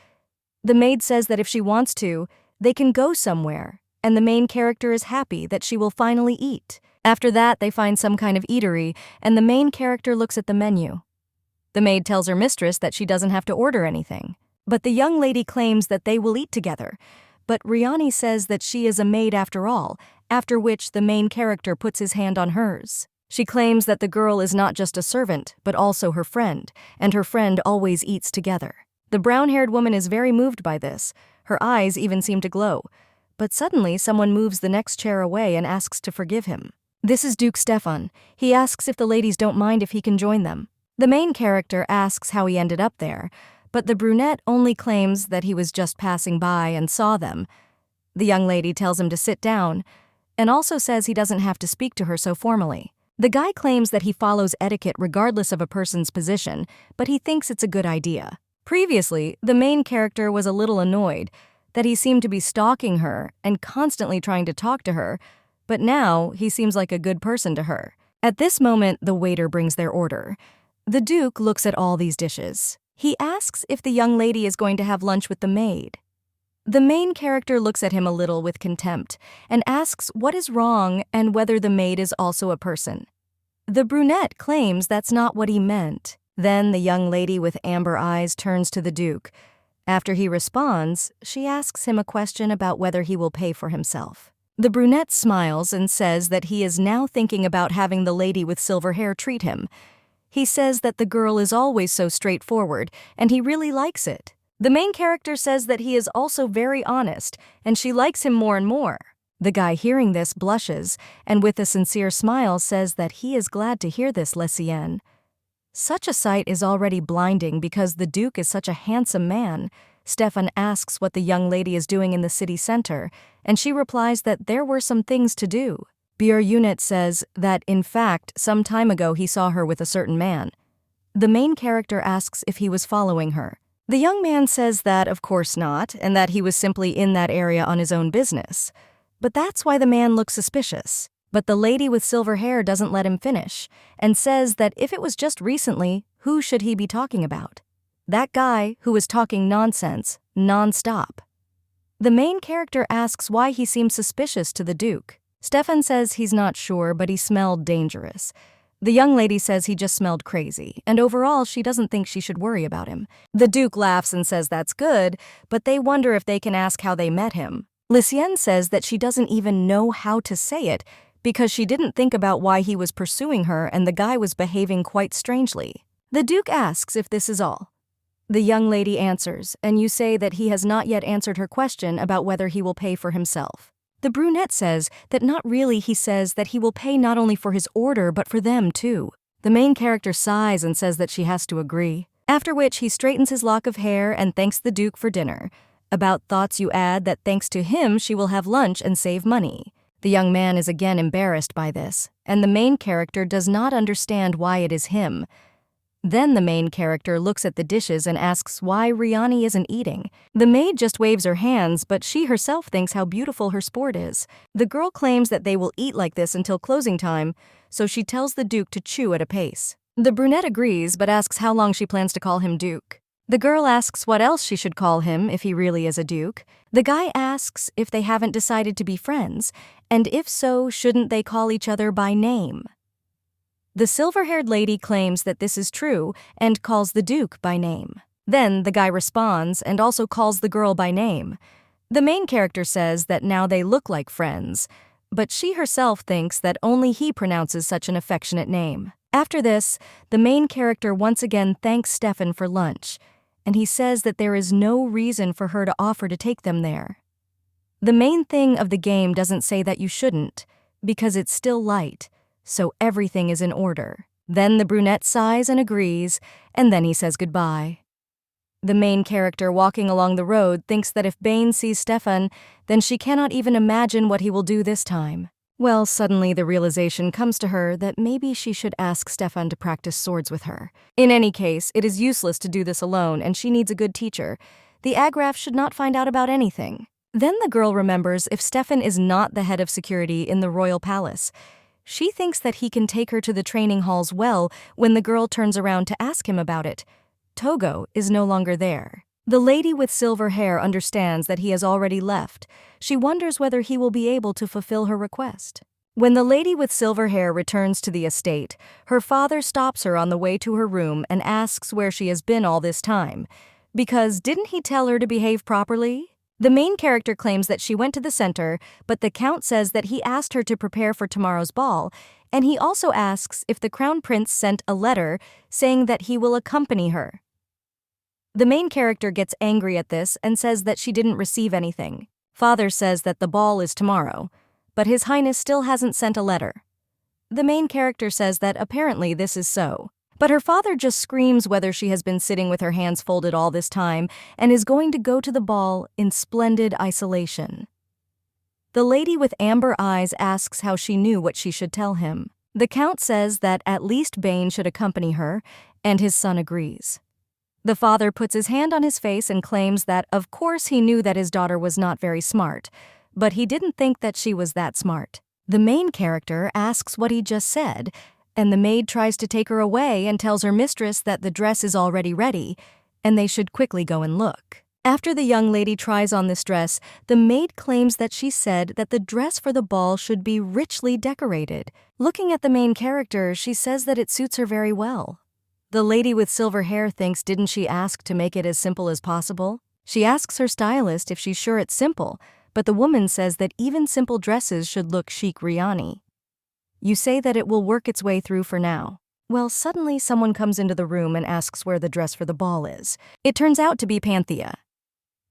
A: The maid says that if she wants to, they can go somewhere, and the main character is happy that she will finally eat. After that, they find some kind of eatery, and the main character looks at the menu. The maid tells her mistress that she doesn't have to order anything, but the young lady claims that they will eat together. But Rayani says that she is a maid after all, after which the main character puts his hand on hers. She claims that the girl is not just a servant, but also her friend, and her friend always eats together. The brown-haired woman is very moved by this. Her eyes even seem to glow. But suddenly, someone moves the next chair away and asks to forgive him. This is Duke Stefan. He asks if the ladies don't mind if he can join them. The main character asks how he ended up there, but the brunette only claims that he was just passing by and saw them. The young lady tells him to sit down, and also says he doesn't have to speak to her so formally. The guy claims that he follows etiquette regardless of a person's position, but he thinks it's a good idea. Previously, the main character was a little annoyed that he seemed to be stalking her and constantly trying to talk to her, but now he seems like a good person to her. At this moment, the waiter brings their order. The Duke looks at all these dishes. He asks if the young lady is going to have lunch with the maid. The main character looks at him a little with contempt and asks what is wrong and whether the maid is also a person. The brunette claims that's not what he meant. Then the young lady with amber eyes turns to the Duke. After he responds, she asks him a question about whether he will pay for himself. The brunette smiles and says that he is now thinking about having the lady with silver hair treat him. He says that the girl is always so straightforward, and he really likes it. The main character says that he is also very honest, and she likes him more and more. The guy hearing this blushes, and with a sincere smile says that he is glad to hear this, Lesienne. Such a sight is already blinding because the Duke is such a handsome man. Stefan asks what the young lady is doing in the city center, and she replies that there were some things to do. Unit says that, in fact, some time ago he saw her with a certain man. The main character asks if he was following her. The young man says that, of course not, and that he was simply in that area on his own business. But that's why the man looks suspicious. But the lady with silver hair doesn't let him finish, and says that if it was just recently, who should he be talking about? That guy who was talking nonsense, non-stop. The main character asks why he seems suspicious to the Duke. Stefan says he's not sure, but he smelled dangerous. The young lady says he just smelled crazy, and overall she doesn't think she should worry about him. The Duke laughs and says that's good, but they wonder if they can ask how they met him. Lucien says that she doesn't even know how to say it because she didn't think about why he was pursuing her and the guy was behaving quite strangely. The Duke asks if this is all. The young lady answers, and you say that he has not yet answered her question about whether he will pay for himself. The brunette says that not really. He says that he will pay not only for his order but for them too. The main character sighs and says that she has to agree. After which he straightens his lock of hair and thanks the Duke for dinner. About thoughts you add that thanks to him she will have lunch and save money. The young man is again embarrassed by this, and the main character does not understand why it is him. Then the main character looks at the dishes and asks why Riani isn't eating. The maid just waves her hands, but she herself thinks how beautiful her sport is. The girl claims that they will eat like this until closing time, so she tells the Duke to chew at a pace. The brunette agrees, but asks how long she plans to call him Duke. The girl asks what else she should call him if he really is a duke. The guy asks if they haven't decided to be friends, and if so, shouldn't they call each other by name? The silver-haired lady claims that this is true and calls the Duke by name. Then the guy responds and also calls the girl by name. The main character says that now they look like friends, but she herself thinks that only he pronounces such an affectionate name. After this, the main character once again thanks Stefan for lunch, and he says that there is no reason for her to offer to take them there. The main thing of the game doesn't say that you shouldn't, because it's still light, so everything is in order. Then the brunette sighs and agrees, and then he says goodbye. The main character walking along the road thinks that if Bane sees Stefan, then she cannot even imagine what he will do this time. Well, suddenly the realization comes to her that maybe she should ask Stefan to practice swords with her. In any case, it is useless to do this alone, and she needs a good teacher. The Agraf should not find out about anything. Then the girl remembers if Stefan is not the head of security in the royal palace. She thinks that he can take her to the training halls well when the girl turns around to ask him about it. Togo is no longer there. The lady with silver hair understands that he has already left. She wonders whether he will be able to fulfill her request. When the lady with silver hair returns to the estate, her father stops her on the way to her room and asks where she has been all this time. Because didn't he tell her to behave properly? The main character claims that she went to the center, but the Count says that he asked her to prepare for tomorrow's ball, and he also asks if the Crown Prince sent a letter saying that he will accompany her. The main character gets angry at this and says that she didn't receive anything. Father says that the ball is tomorrow, but His Highness still hasn't sent a letter. The main character says that apparently this is so. But her father just screams whether she has been sitting with her hands folded all this time and is going to go to the ball in splendid isolation. The lady with amber eyes asks how she knew what she should tell him. The Count says that at least Bane should accompany her, and his son agrees. The father puts his hand on his face and claims that of course he knew that his daughter was not very smart, but he didn't think that she was that smart. The main character asks what he just said, and the maid tries to take her away and tells her mistress that the dress is already ready, and they should quickly go and look. After the young lady tries on this dress, the maid claims that she said that the dress for the ball should be richly decorated. Looking at the main character, she says that it suits her very well. The lady with silver hair thinks didn't she ask to make it as simple as possible? She asks her stylist if she's sure it's simple, but the woman says that even simple dresses should look chic Riani. You say that it will work its way through for now. Well, suddenly someone comes into the room and asks where the dress for the ball is. It turns out to be Panthea.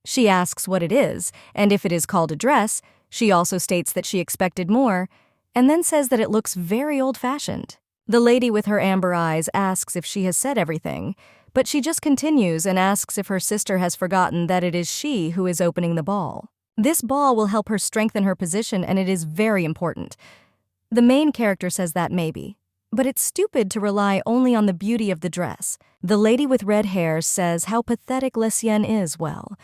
A: She asks what it is, and if it is called a dress, she also states that she expected more, and then says that it looks very old-fashioned. The lady with her amber eyes asks if she has said everything, but she just continues and asks if her sister has forgotten that it is she who is opening the ball. This ball will help her strengthen her position, and it is very important. The main character says that maybe. But it's stupid to rely only on the beauty of the dress. The lady with red hair says how pathetic Lesienne is, well.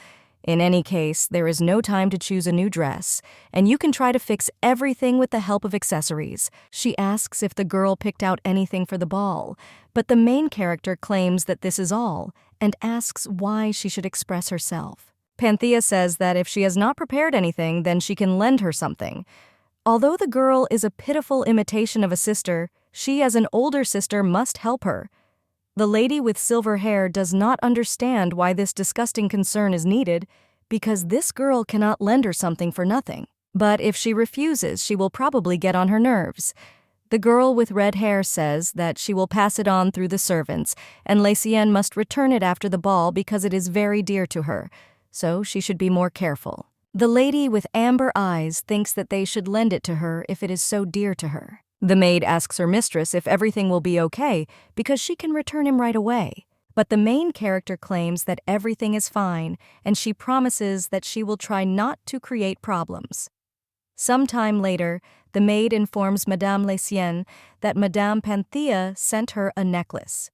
A: In any case, there is no time to choose a new dress, and you can try to fix everything with the help of accessories. She asks if the girl picked out anything for the ball, but the main character claims that this is all, and asks why she should express herself. Panthea says that if she has not prepared anything, then she can lend her something. Although the girl is a pitiful imitation of a sister, she as an older sister must help her. The lady with silver hair does not understand why this disgusting concern is needed, because this girl cannot lend her something for nothing. But if she refuses, she will probably get on her nerves. The girl with red hair says that she will pass it on through the servants, and Lesienne must return it after the ball because it is very dear to her, so she should be more careful. The lady with amber eyes thinks that they should lend it to her if it is so dear to her. The maid asks her mistress if everything will be okay because she can return him right away. But the main character claims that everything is fine, and she promises that she will try not to create problems. Sometime later, the maid informs Madame Lesienne that Madame Panthea sent her a necklace.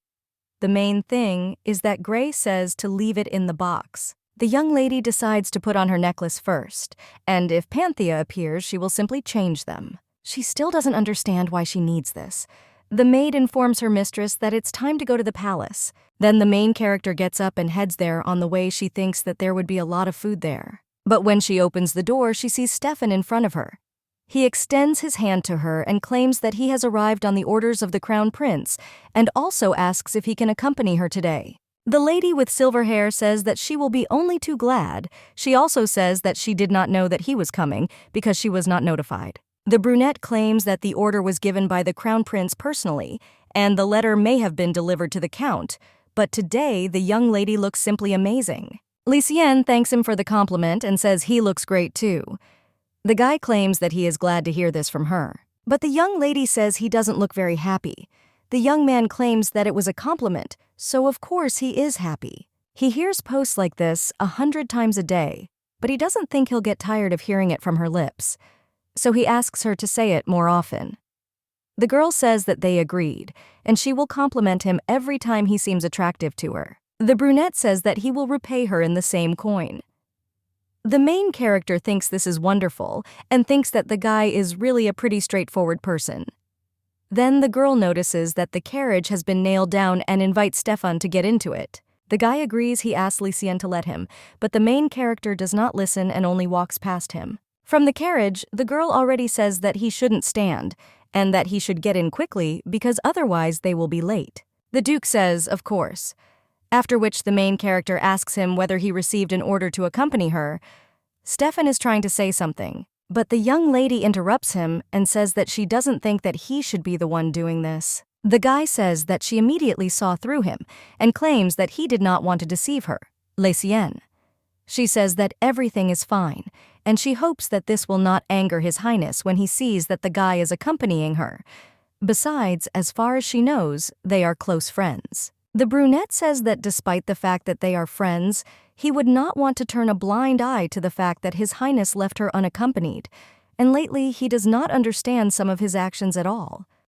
A: The main thing is that Gray says to leave it in the box. The young lady decides to put on her necklace first, and if Panthea appears, she will simply change them. She still doesn't understand why she needs this. The maid informs her mistress that it's time to go to the palace. Then the main character gets up and heads there. On the way, she thinks that there would be a lot of food there. But when she opens the door, she sees Stefan in front of her. He extends his hand to her and claims that he has arrived on the orders of the crown prince, and also asks if he can accompany her today. The lady with silver hair says that she will be only too glad. She also says that she did not know that he was coming because she was not notified. The brunette claims that the order was given by the crown prince personally, and the letter may have been delivered to the count, but today the young lady looks simply amazing. Lesienne thanks him for the compliment and says he looks great too. The guy claims that he is glad to hear this from her, but the young lady says he doesn't look very happy. The young man claims that it was a compliment, so of course he is happy. He hears posts like this 100 times a day, but he doesn't think he'll get tired of hearing it from her lips. So he asks her to say it more often. The girl says that they agreed, and she will compliment him every time he seems attractive to her. The brunette says that he will repay her in the same coin. The main character thinks this is wonderful and thinks that the guy is really a pretty straightforward person. Then the girl notices that the carriage has been nailed down and invites Stefan to get into it. The guy agrees. He asks Lesienne to let him, but the main character does not listen and only walks past him. From the carriage, the girl already says that he shouldn't stand, and that he should get in quickly because otherwise they will be late. The Duke says, of course, after which the main character asks him whether he received an order to accompany her. Stefan is trying to say something, but the young lady interrupts him and says that she doesn't think that he should be the one doing this. The guy says that she immediately saw through him and claims that he did not want to deceive her, Lesienne. She says that everything is fine, and she hopes that this will not anger His Highness when he sees that the guy is accompanying her. Besides, as far as she knows, they are close friends. The brunette says that despite the fact that they are friends, he would not want to turn a blind eye to the fact that His Highness left her unaccompanied, and lately he does not understand some of his actions at all.